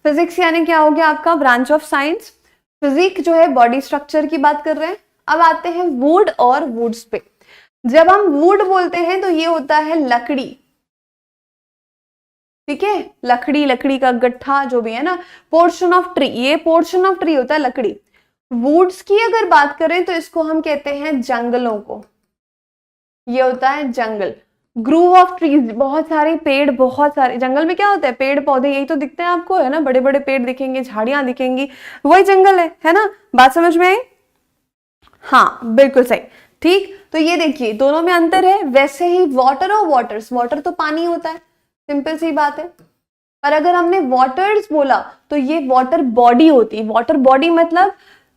फिजिक्स यानी क्या हो गया आपका? Branch of science. फिजिक्स जो है बॉडी स्ट्रक्चर की बात कर रहे हैं। अब आते हैं वुड और वुड्स पे। जब हम वुड बोलते हैं तो ये होता है लकड़ी, ठीक है, लकड़ी, लकड़ी का गट्ठा जो भी है ना, पोर्शन ऑफ ट्री, ये पोर्शन ऑफ ट्री होता है लकड़ी। वुड्स की अगर बात करें तो इसको हम कहते हैं जंगलों को, ये होता है जंगल। ग्रूव ऑफ ट्रीज, बहुत सारे पेड़, बहुत सारे जंगल में क्या होता है? पेड़ पौधे, यही तो दिखते हैं आपको, है ना, बड़े बड़े पेड़ दिखेंगे, झाड़ियां दिखेंगी, वही जंगल है ना। बात समझ में आई? हाँ बिल्कुल सही, ठीक। तो ये देखिए दोनों में अंतर है। वैसे ही वाटर और वाटर्स, वाटर तो पानी होता है, सिंपल सी बात है। पर अगर हमने वाटर्स बोला तो ये वाटर बॉडी होती है। वाटर बॉडी मतलब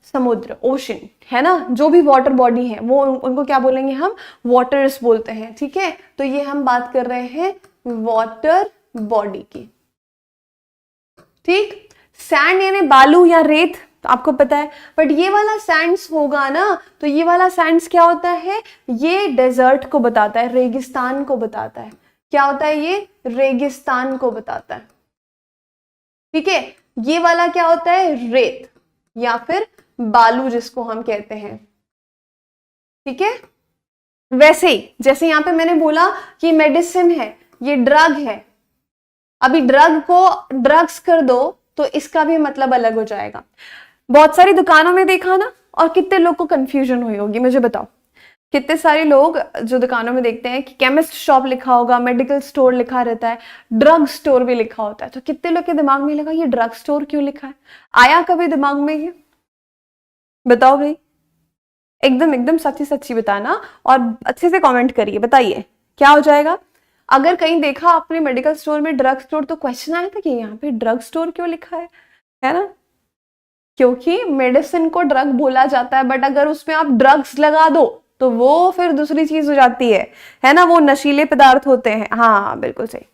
समुद्र, ओशन, है ना। जो भी वाटर बॉडी है वो उनको क्या बोलेंगे हम? वाटर्स बोलते हैं, ठीक है। तो ये हम बात कर रहे हैं वाटर बॉडी की, ठीक। सैंड यानी बालू या रेत, तो आपको पता है, बट ये वाला सैंड्स होगा ना, तो ये वाला सैंड्स क्या होता है? ये डेजर्ट को बताता है, रेगिस्तान को बताता है। क्या होता है ये? रेगिस्तान को बताता है, ठीक है। ये वाला क्या होता है? रेत या फिर बालू जिसको हम कहते हैं, ठीक है। वैसे ही जैसे यहां पे मैंने बोला कि मेडिसिन है, ये ड्रग है, अभी ड्रग को ड्रग्स कर दो तो इसका भी मतलब अलग हो जाएगा। बहुत सारी दुकानों में देखा ना, और कितने लोग को कंफ्यूजन हुई होगी, मुझे बताओ। कितने सारे लोग जो दुकानों में देखते हैं कि केमिस्ट शॉप लिखा होगा, मेडिकल स्टोर लिखा रहता है, ड्रग स्टोर भी लिखा होता है, तो कितने लोग के दिमाग में लगा ये ड्रग स्टोर क्यों लिखा है? आया कभी दिमाग में ये? बताओ भाई, एकदम एकदम सच्ची सच्ची बताना, और अच्छे से कमेंट करिए, बताइए क्या हो जाएगा। अगर कहीं देखा आपने मेडिकल स्टोर में ड्रग स्टोर, तो क्वेश्चन आया था कि यहाँ पे ड्रग स्टोर क्यों लिखा है ना। क्योंकि मेडिसिन को ड्रग बोला जाता है, बट अगर उसमें आप ड्रग्स लगा दो तो वो फिर दूसरी चीज हो जाती है ना, वो नशीले पदार्थ होते हैं। हाँ बिल्कुल सही,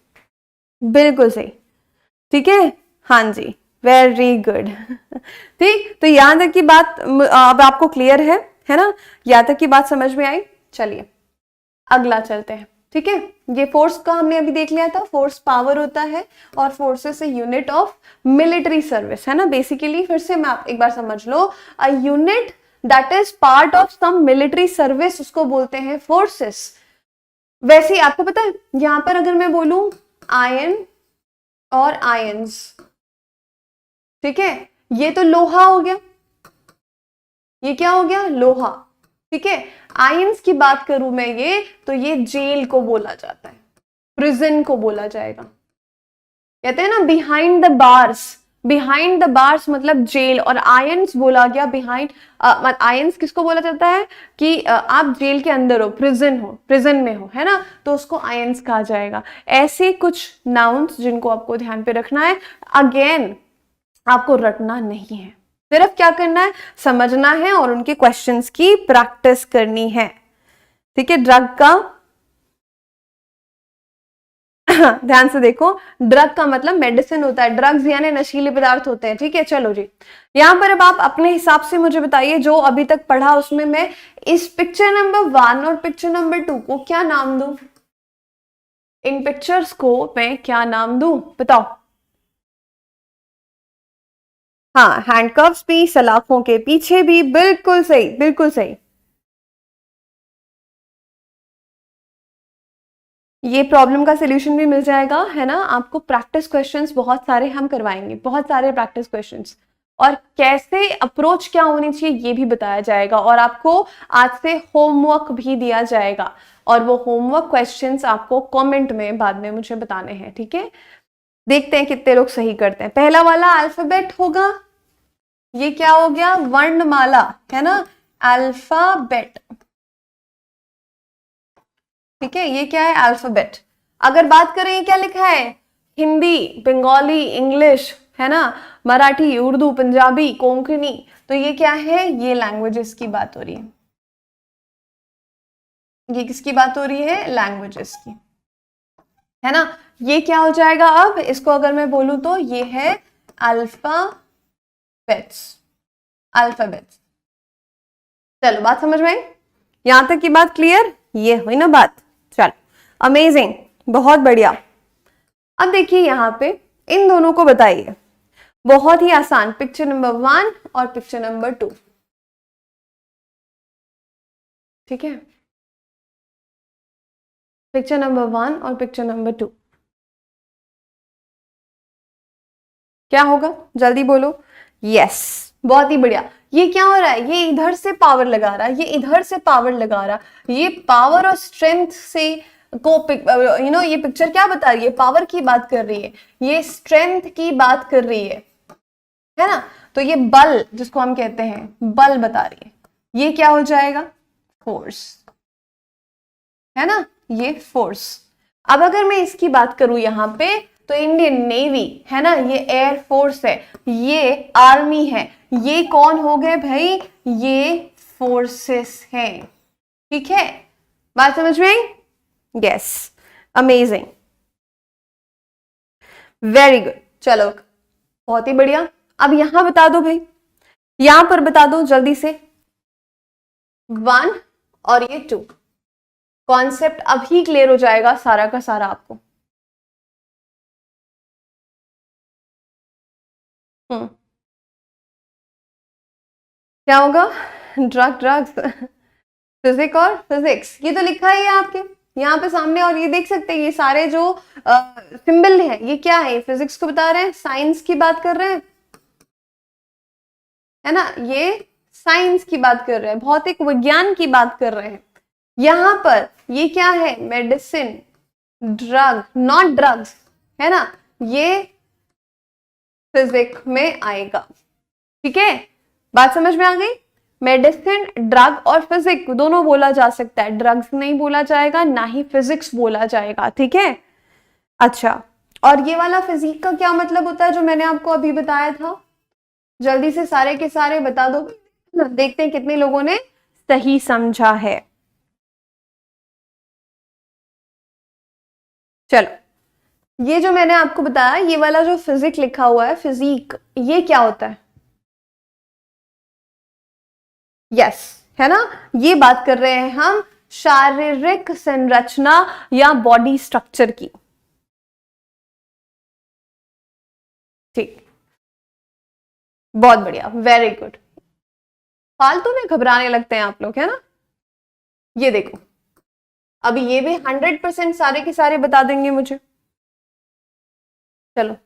बिल्कुल सही, ठीक है, हाँ जी, वेरी गुड। ठीक, तो यहां तक की बात अब आपको क्लियर है ना, यहां तक की बात समझ में आई। चलिए अगला चलते हैं, ठीक है। ये फोर्स का हमने अभी देख लिया था, फोर्स पावर होता है, और forces a unit of military service, है ना। बेसिकली फिर से मैं आप एक बार समझ लो, a unit that is part of some military service, उसको बोलते हैं फोर्सेस। वैसे ही आपको पता है, यहां पर अगर मैं बोलूं आयन और आयंस, ठीक है, ये तो लोहा हो गया, ये क्या हो गया? लोहा, ठीक है। आयंस की बात करूं मैं ये, तो ये जेल को बोला जाता है, प्रिजन को बोला जाएगा। कहते हैं ना behind the bars, behind the bars मतलब जेल, और आयंस बोला गया बिहाइंड। आयंस किसको बोला जाता है? कि आप जेल के अंदर हो, प्रिजन में हो, है ना, तो उसको आयंस कहा जाएगा। ऐसे कुछ नाउन्स जिनको आपको ध्यान पे रखना है, अगेन आपको रटना नहीं है, सिर्फ क्या करना है? समझना है और उनके क्वेश्चंस की प्रैक्टिस करनी है, ठीक है। ड्रग का ध्यान से देखो, ड्रग का मतलब मेडिसिन होता है, ड्रग्स यानी नशीले पदार्थ होते हैं, ठीक है। चलो जी, यहाँ पर अब आप अपने हिसाब से मुझे बताइए, जो अभी तक पढ़ा उसमें मैं इस पिक्चर नंबर 1 और पिक्चर नंबर 2 को क्या नाम दूं? इन पिक्चर्स को मैं क्या नाम दूं, बताओ। हाँ, हैंडकफ्स भी, सलाखों के पीछे भी, बिल्कुल सही, बिल्कुल सही। ये प्रॉब्लम का सलूशन भी मिल जाएगा, है ना आपको। प्रैक्टिस क्वेश्चंस बहुत सारे हम करवाएंगे, बहुत सारे प्रैक्टिस क्वेश्चंस, और कैसे अप्रोच क्या होनी चाहिए ये भी बताया जाएगा, और आपको आज से होमवर्क भी दिया जाएगा, और वो होमवर्क क्वेश्चंस आपको कमेंट में बाद में मुझे बताने हैं, ठीक है। देखते हैं कितने लोग सही करते हैं। पहला वाला अल्फाबेट होगा, ये क्या हो गया? वर्णमाला, है ना, अल्फाबेट, ठीक है। ये क्या है? अल्फाबेट। अगर बात करें ये क्या लिखा है? हिंदी, बंगाली, इंग्लिश, है ना, मराठी, उर्दू, पंजाबी, कोंकणी, तो ये क्या है? ये लैंग्वेजेस की बात हो रही है। ये किसकी बात हो रही है? लैंग्वेजेस की, है ना। ये क्या हो जाएगा अब? इसको अगर मैं बोलूं तो ये है अल्फाबेट्स, अल्फाबेट्स। चलो, बात समझ में आई? यहां तक की बात क्लियर? ये हुई ना बात? चलो, अमेजिंग, बहुत बढ़िया। अब देखिए यहां पे इन दोनों को बताइए, बहुत ही आसान, पिक्चर नंबर 1 और पिक्चर नंबर 2, ठीक है। पिक्चर नंबर 1 और पिक्चर नंबर 2 क्या होगा? जल्दी बोलो। यस, बहुत ही बढ़िया। ये क्या हो रहा है? ये इधर से पावर लगा रहा है, ये इधर से पावर लगा रहा, ये पावर और स्ट्रेंथ से को ये पिक्चर क्या बता रही है? पावर की बात कर रही है, ये स्ट्रेंथ की बात कर रही है ना। तो ये बल, जिसको हम कहते हैं बल, बता रही है। ये क्या हो जाएगा? फोर्स, है ना, ये फोर्स। अब अगर मैं इसकी बात करूं यहां पे, तो इंडियन नेवी, है ना, ये एयर फोर्स है, ये आर्मी है, ये कौन हो गए भाई? ये फोर्सेस हैं, ठीक है। बात समझ में आई? Yes, amazing, very good. चलो, बहुत ही बढ़िया। अब यहां बता दो भाई, यहां पर बता दो जल्दी से, 1 और ये 2, कॉन्सेप्ट अभी क्लियर हो जाएगा सारा का सारा आपको। क्या होगा? ड्रग्स, फिजिक और फिजिक्स, ये तो लिखा ही है आपके यहाँ पे सामने, और ये देख सकते हैं, ये सारे जो सिंबल है ये क्या है? फिजिक्स को बता रहे हैं, साइंस की बात कर रहे हैं, है ना, ये साइंस की बात कर रहे हैं, भौतिक विज्ञान की बात कर रहे हैं। यहां पर ये क्या है? मेडिसिन, ड्रग, नॉट ड्रग्स, है ना, ये फिजिक्स में आएगा, ठीक है। बात समझ में आ गई? मेडिसिन, ड्रग और फिजिक्स दोनों बोला जा सकता है, ड्रग्स नहीं बोला जाएगा, ना ही फिजिक्स बोला जाएगा, ठीक है। अच्छा, और ये वाला फिजिक का क्या मतलब होता है जो मैंने आपको अभी बताया था? जल्दी से सारे के सारे बता दो, देखते हैं कितने लोगों ने सही समझा है। चलो, ये जो मैंने आपको बताया, ये वाला जो फिजिक लिखा हुआ है, फिजिक, ये क्या होता है? यस, है ना, ये बात कर रहे हैं हम शारीरिक संरचना या बॉडी स्ट्रक्चर की, ठीक, बहुत बढ़िया, वेरी गुड। फालतू में घबराने लगते हैं आप लोग, है ना। ये देखो, अभी ये भी 100% सारे के सारे बता देंगे मुझे। चलो,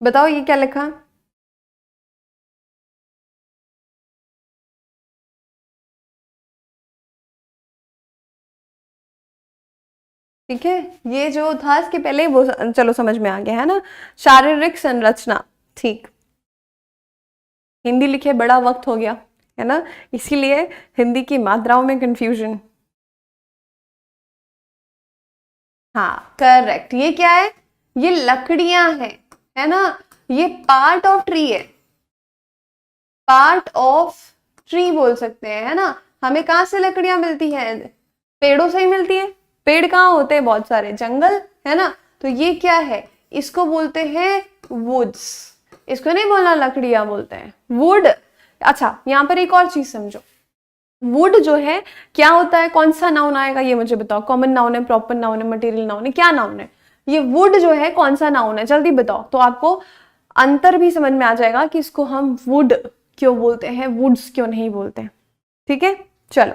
बताओ ये क्या लिखा है? ठीक है, ये जो था इसके पहले वो, चलो समझ में आ गया, है ना, शारीरिक संरचना, ठीक। हिंदी लिखे बड़ा वक्त हो गया, है ना, इसीलिए हिंदी की मात्राओं में कंफ्यूजन। हाँ, करेक्ट। ये क्या है? ये लकड़ियां हैं, है ना, ये पार्ट ऑफ ट्री है, पार्ट ऑफ ट्री बोल सकते हैं, है ना। हमें कहां से लकड़ियां मिलती है? पेड़ों से ही मिलती है, पेड़ कहाँ होते हैं? बहुत सारे, जंगल, है ना। तो ये क्या है? इसको बोलते हैं वुड्स। इसको नहीं बोलना लकड़ियां, बोलते हैं वुड। अच्छा, यहाँ पर एक और चीज समझो, वुड जो है क्या होता है? कौन सा नाउन आएगा ये मुझे बताओ। कॉमन नाउन है, प्रॉपर नाउन है, मटेरियल नाउन है, क्या नाउन है? ये वुड जो है कौन सा नाउन है? जल्दी बताओ, तो आपको अंतर भी समझ में आ जाएगा कि इसको हम वुड क्यों बोलते हैं, वुड्स क्यों नहीं बोलते हैं। ठीक है, चलो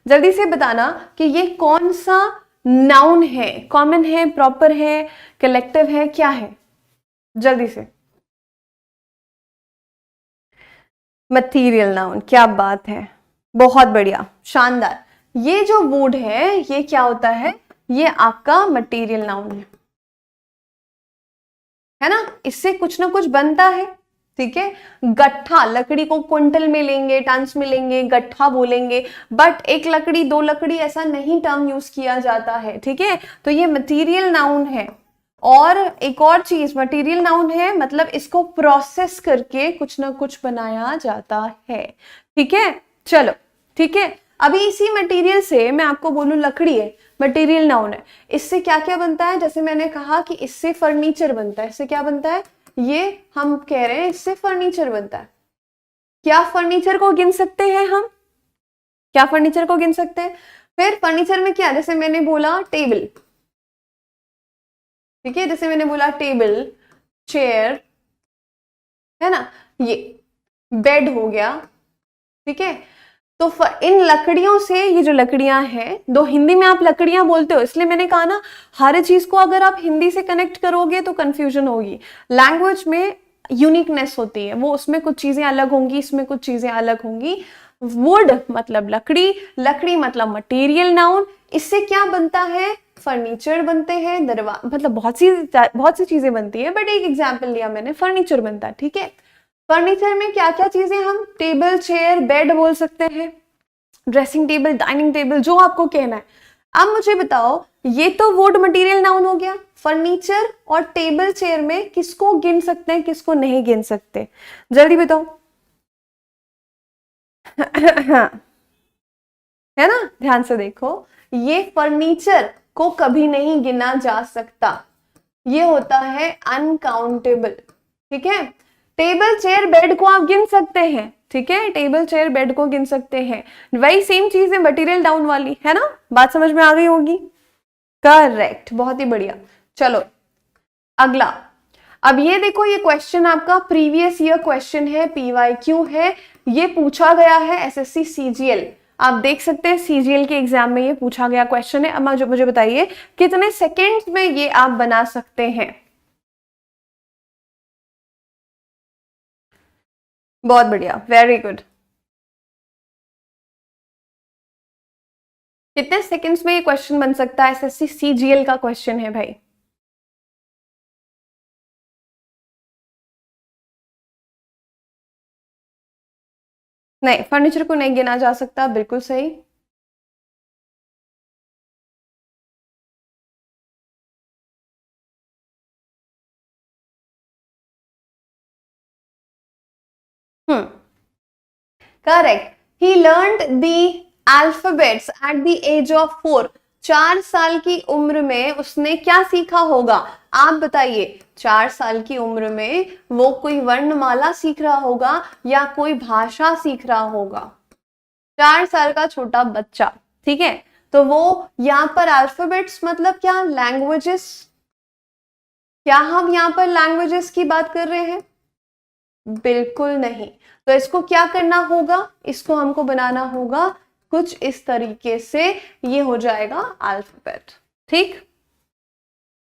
जल्दी से बताना कि ये कौन सा नाउन है, कॉमन है, प्रॉपर है, कलेक्टिव है, क्या है? जल्दी से। मटीरियल नाउन, क्या बात है, बहुत बढ़िया, शानदार। ये जो वुड है ये क्या होता है? ये आपका मटीरियल नाउन है ना। इससे कुछ ना कुछ बनता है, ठीक है। गट्ठा, लकड़ी को क्विंटल में लेंगे, टन्स में लेंगे, गट्ठा बोलेंगे, बट एक लकड़ी, दो लकड़ी, ऐसा नहीं टर्म यूज किया जाता है, ठीक है। तो ये मटीरियल नाउन है। और एक और चीज, मटेरियल नाउन है मतलब इसको प्रोसेस करके कुछ ना कुछ बनाया जाता है, ठीक है। चलो ठीक है, अभी इसी मटेरियल से मैं आपको बोलूं लकड़ी है, मटेरियल नाउन है, इससे क्या क्या बनता है? जैसे मैंने कहा कि इससे फर्नीचर बनता है। इससे क्या बनता है? ये हम कह रहे हैं इससे फर्नीचर बनता है। क्या फर्नीचर को गिन सकते हैं हम? क्या फर्नीचर को गिन सकते हैं? फिर फर्नीचर में क्या, जैसे मैंने बोला टेबल, ठीक है, जैसे मैंने बोला टेबल, चेयर, है ना, ये बेड हो गया, ठीक है। तो इन लकड़ियों से, ये जो लकड़ियां हैं, दो हिंदी में आप लकड़ियां बोलते हो, इसलिए मैंने कहा ना हर चीज को अगर आप हिंदी से कनेक्ट करोगे तो कंफ्यूजन होगी। लैंग्वेज में यूनिकनेस होती है, वो उसमें कुछ चीजें अलग होंगी, इसमें कुछ चीजें अलग होंगी। वुड मतलब लकड़ी, लकड़ी मतलब मटेरियल नाउन, इससे क्या बनता है? फर्नीचर बनते हैं, दरवाजा, मतलब बहुत सी चीजें बनती है, बट एक एग्जाम्पल लिया मैंने, फर्नीचर बनता है, ठीक है। फर्नीचर में क्या क्या चीजें हम टेबल, चेयर, बेड बोल सकते हैं, ड्रेसिंग टेबल, डाइनिंग टेबल, जो आपको कहना है। अब मुझे बताओ, ये तो वुड मटेरियल नाउन हो गया। फर्नीचर और टेबल, चेयर में किसको गिन सकते हैं, किसको नहीं गिन सकते? जल्दी बताओ। है ना, ध्यान से देखो, ये फर्नीचर को कभी नहीं गिना जा सकता, ये होता है अनकाउंटेबल, ठीक है। टेबल, चेयर, बेड को आप गिन सकते हैं, ठीक है, टेबल, चेयर, बेड को गिन सकते हैं। वही सेम चीज है मटेरियल डाउन वाली, है ना। बात समझ में आ गई होगी? करेक्ट, बहुत ही बढ़िया। चलो अगला, अब ये देखो, ये क्वेश्चन आपका प्रीवियस ईयर क्वेश्चन है, PYQ है, ये पूछा गया है SSC CGL। आप देख सकते हैं CGL के एग्जाम में ये पूछा गया क्वेश्चन है। अब मुझे बताइए कितने सेकेंड्स में ये आप बना सकते हैं? बहुत बढ़िया, वेरी गुड। कितने सेकंड्स में ये क्वेश्चन बन सकता है? SSC CGL का क्वेश्चन है भाई। नहीं, फर्नीचर को नहीं गिना जा सकता, बिल्कुल सही। Correct, he learned the alphabets at the age of 4। 4 साल की उम्र में उसने क्या सीखा होगा? आप बताइए, 4 साल की उम्र में वो कोई वर्णमाला सीख रहा होगा या कोई भाषा सीख रहा होगा? 4 साल का छोटा बच्चा, ठीक है। तो वो यहाँ पर अल्फाबेट्स मतलब क्या? लैंग्वेजेस। क्या हम यहाँ पर लैंग्वेजेस की बात कर रहे हैं? बिल्कुल नहीं। तो इसको क्या करना होगा? इसको हमको बनाना होगा कुछ इस तरीके से, ये हो जाएगा अल्फाबेट, ठीक।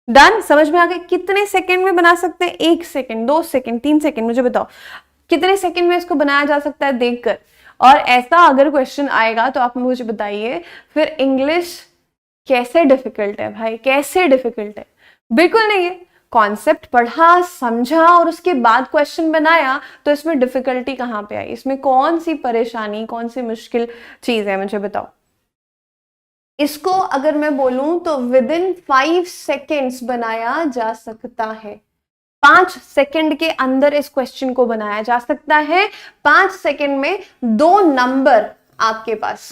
डन, समझ में आ गए? कितने सेकंड में बना सकते हैं? 1 सेकंड, 2 सेकंड, 3 सेकंड, मुझे बताओ कितने सेकंड में इसको बनाया जा सकता है देखकर। और ऐसा अगर क्वेश्चन आएगा तो आप मुझे बताइए फिर इंग्लिश कैसे डिफिकल्ट है भाई, कैसे डिफिकल्ट है? बिल्कुल नहीं है। कॉन्सेप्ट पढ़ा, समझा और उसके बाद क्वेश्चन बनाया, तो इसमें डिफिकल्टी कहाँ पे आई? इसमें कौन सी परेशानी, कौन सी मुश्किल चीज है, मुझे बताओ। इसको अगर मैं बोलूं तो विद इन 5 सेकेंड्स बनाया जा सकता है। 5 सेकेंड के अंदर इस क्वेश्चन को बनाया जा सकता है। 5 सेकेंड में 2 नंबर आपके पास,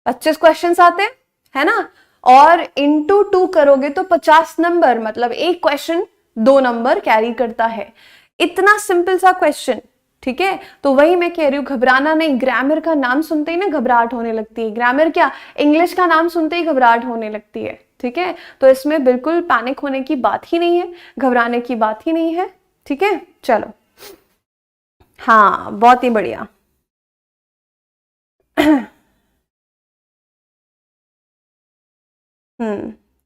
25 क्वेश्चंस आते हैं, है ना, और इंटू 2 करोगे तो 50 नंबर, मतलब एक क्वेश्चन 2 नंबर कैरी करता है। इतना सिंपल सा क्वेश्चन, ठीक है। तो वही मैं कह रही हूँ, घबराना नहीं। ग्रामर का नाम सुनते ही ना घबराहट होने लगती है, ग्रामर क्या, इंग्लिश का नाम सुनते ही घबराहट होने लगती है, ठीक है। तो इसमें बिल्कुल पैनिक होने की बात ही नहीं है, घबराने की बात ही नहीं है, ठीक है। चलो, हाँ बहुत ही बढ़िया।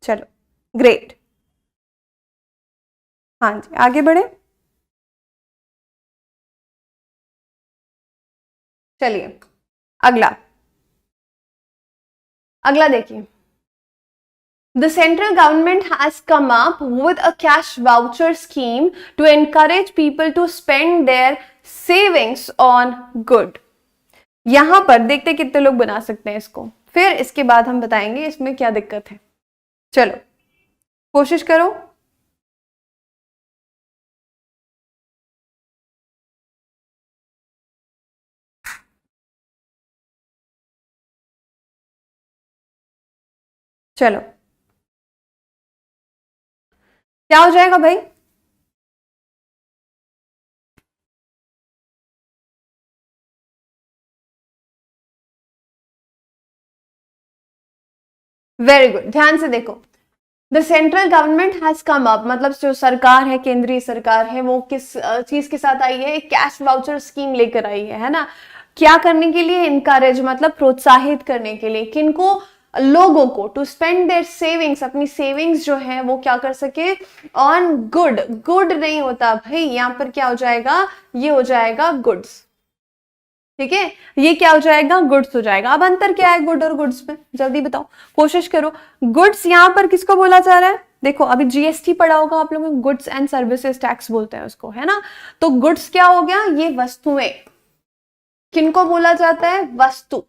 चलो ग्रेट। हाँ जी, आगे बढ़े। चलिए अगला, अगला देखिए। The central government has come up with a cash voucher scheme to encourage people to spend their savings on good. यहां पर देखते कितने लोग बना सकते हैं इसको, फिर इसके बाद हम बताएंगे इसमें क्या दिक्कत है। चलो कोशिश करो। चलो क्या हो जाएगा भाई? वेरी गुड, ध्यान से देखो। The central government has come up, मतलब जो सरकार है, केंद्रीय सरकार है, वो किस चीज के साथ आई है? एक कैश वाउचर स्कीम लेकर आई है ना। क्या करने के लिए? इनकरेज, मतलब प्रोत्साहित करने के लिए। किनको? लोगों को। टू स्पेंड देयर सेविंग्स, अपनी सेविंग्स जो है वो क्या कर सके? On good. गुड नहीं होता भाई, यहां पर क्या हो जाएगा? ये हो जाएगा गुड्स, ठीक है। ये क्या हो जाएगा? गुड्स हो जाएगा। अब अंतर क्या है गुड और गुड्स में? जल्दी बताओ, कोशिश करो। गुड्स यहां पर किसको बोला जा रहा है? देखो अभी जीएसटी पढ़ा होगा आप लोगों ने, गुड्स एंड सर्विसेज टैक्स बोलते हैं उसको, है ना। तो गुड्स क्या हो गया? ये वस्तुएं। किनको बोला जाता है? वस्तु,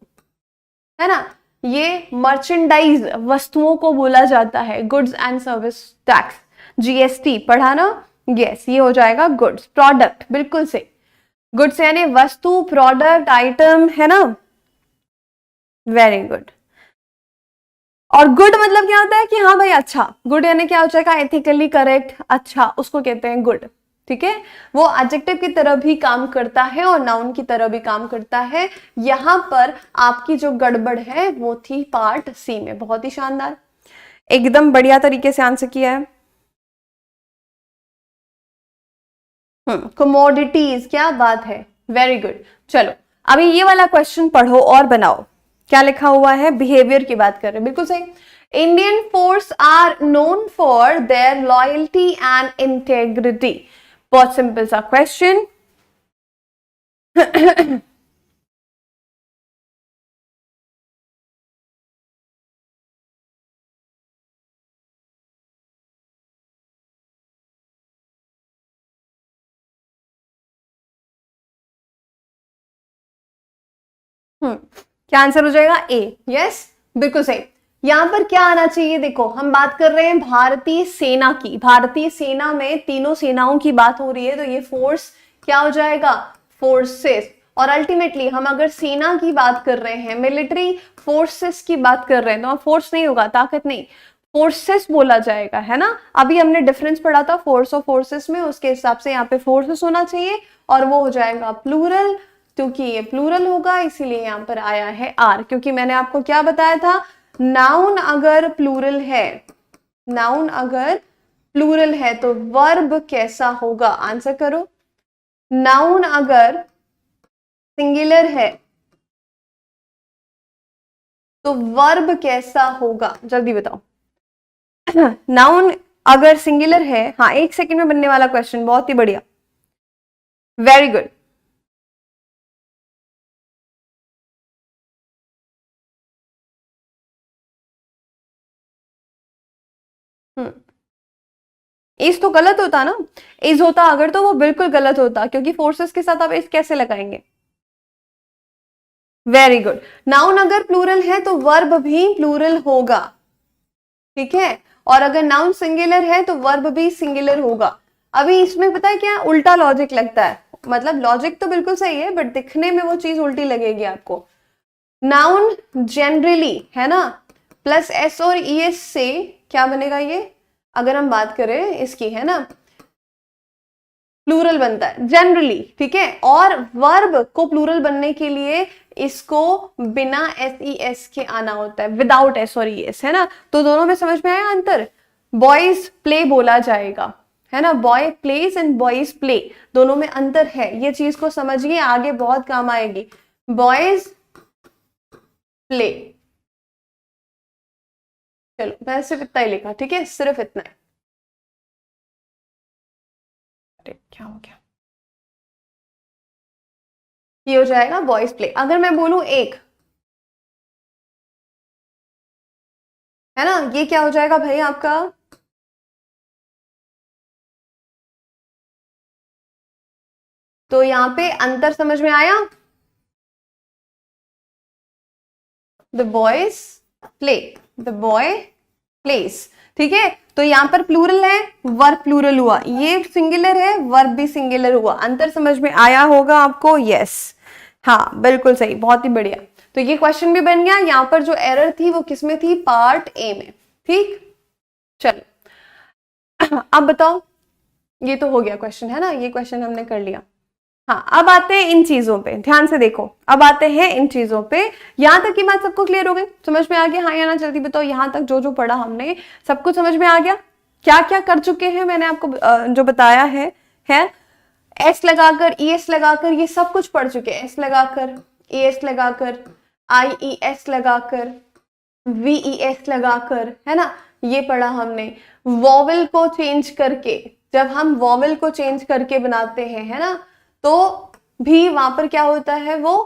है ना। ये मर्चेंडाइज, वस्तुओं को बोला जाता है goods and service tax. GST पढ़ा ना? यस, ये हो जाएगा गुड्स। प्रोडक्ट, बिल्कुल से। गुड्स यानी वस्तु, प्रोडक्ट, आइटम, है ना। Very good. और गुड मतलब क्या होता है? कि हाँ भाई अच्छा। गुड यानी क्या हो जाएगा? एथिकली करेक्ट, अच्छा, उसको कहते हैं गुड, ठीक है। वो एडजेक्टिव की तरह भी काम करता है और नाउन की तरह भी काम करता है। यहां पर आपकी जो गड़बड़ है वो थी पार्ट सी में। बहुत ही शानदार, एकदम बढ़िया तरीके से आंसर किया है। कमोडिटीज, क्या बात है, वेरी गुड। चलो अभी ये वाला क्वेश्चन पढ़ो और बनाओ। क्या लिखा हुआ है? बिहेवियर की बात कर रहे हैं, बिल्कुल सही। Indian forces are known for their loyalty and integrity. बहुत सिंपल सा क्वेश्चन। क्या आंसर हो जाएगा? ए। यस, बिल्कुल सही। यहां पर क्या आना चाहिए? देखो हम बात कर रहे हैं भारतीय सेना की। भारतीय सेना में तीनों सेनाओं की बात हो रही है, तो ये फोर्स क्या हो जाएगा? फोर्सेस। और अल्टीमेटली हम अगर सेना की बात कर रहे हैं, मिलिट्री फोर्सेस की बात कर रहे हैं, तो फोर्स नहीं होगा, ताकत नहीं, फोर्सेस बोला जाएगा, है ना। अभी हमने डिफरेंस पढ़ा था फोर्स और फोर्सेस में, उसके हिसाब से यहाँ पे फोर्सेस होना चाहिए और वो हो जाएगा प्लूरल। क्योंकि ये प्लूरल होगा इसीलिए यहां पर आया है आर। क्योंकि मैंने आपको क्या बताया था? नाउन अगर प्लूरल है, नाउन अगर प्लूरल है तो वर्ब कैसा होगा? आंसर करो। नाउन अगर सिंगुलर है तो वर्ब कैसा होगा? जल्दी बताओ। नाउन अगर सिंगुलर है, हाँ 1 सेकंड में बनने वाला क्वेश्चन, बहुत ही बढ़िया, वेरी गुड। इस तो गलत होता ना, इज होता अगर तो वो बिल्कुल गलत होता, क्योंकि फोर्सेस के साथ आप इस कैसे लगाएंगे? Very good. नाउन अगर प्लूरल है तो वर्ब भी प्लूरल होगा, ठीक है। और अगर नाउन सिंगुलर है तो वर्ब भी सिंगुलर होगा। अभी इसमें पता है क्या उल्टा लॉजिक लगता है, मतलब लॉजिक तो बिल्कुल सही है बट दिखने में वो चीज उल्टी लगेगी आपको। नाउन जनरली, है ना, प्लस एस और ई एस से क्या बनेगा ये, अगर हम बात करें इसकी, है ना, प्लूरल बनता है जनरली, ठीक है। और वर्ब को प्लूरल बनने के लिए इसको बिना एस ई एस के आना होता है, विदाउट एस और ई एस, है ना। तो दोनों में समझ में आया अंतर, बॉयज प्ले बोला जाएगा, है ना, boy plays and boys play, दोनों में अंतर है, ये चीज को समझिए, आगे बहुत काम आएगी। बॉयज प्ले, चलो मैंने सिर्फ इतना ही लिखा, ठीक है, सिर्फ इतना है। क्या हो गया, ये हो जाएगा बॉयज प्ले। अगर मैं बोलूं एक, है ना, ये क्या हो जाएगा भाई आपका, तो यहां पे अंतर समझ में आया, the boys play, the boy place, ठीक है। तो यहां पर प्लूरल है, वर्ब प्लूरल हुआ, ये सिंगुलर है, वर्ब भी सिंगुलर हुआ, अंतर समझ में आया होगा आपको, यस, हाँ बिल्कुल सही, बहुत ही बढ़िया। तो ये क्वेश्चन भी बन गया, यहाँ पर जो एरर थी वो किसमें थी, पार्ट ए में, ठीक। चलो अब बताओ, ये तो हो गया क्वेश्चन, है ना, ये क्वेश्चन हमने कर लिया। हाँ अब आते हैं इन चीजों पे, ध्यान से देखो, अब आते हैं इन चीजों पे। यहां तक की बात सबको क्लियर हो गई, समझ में आ गया, हाँ या ना, जल्दी बताओ, यहां तक जो जो पढ़ा हमने सब कुछ समझ में आ गया, क्या क्या कर चुके हैं मैंने आपको जो बताया है एस लगाकर, ई एस लगाकर, ये सब कुछ पढ़ चुके हैं, एस लगाकर, ए एस लगाकर, आई ई एस लगाकर, वी ई एस लगाकर, है ना, ये पढ़ा हमने। वॉवल को चेंज करके, जब हम वॉवल को चेंज करके बनाते हैं, है ना, तो भी वहां पर क्या होता है, वो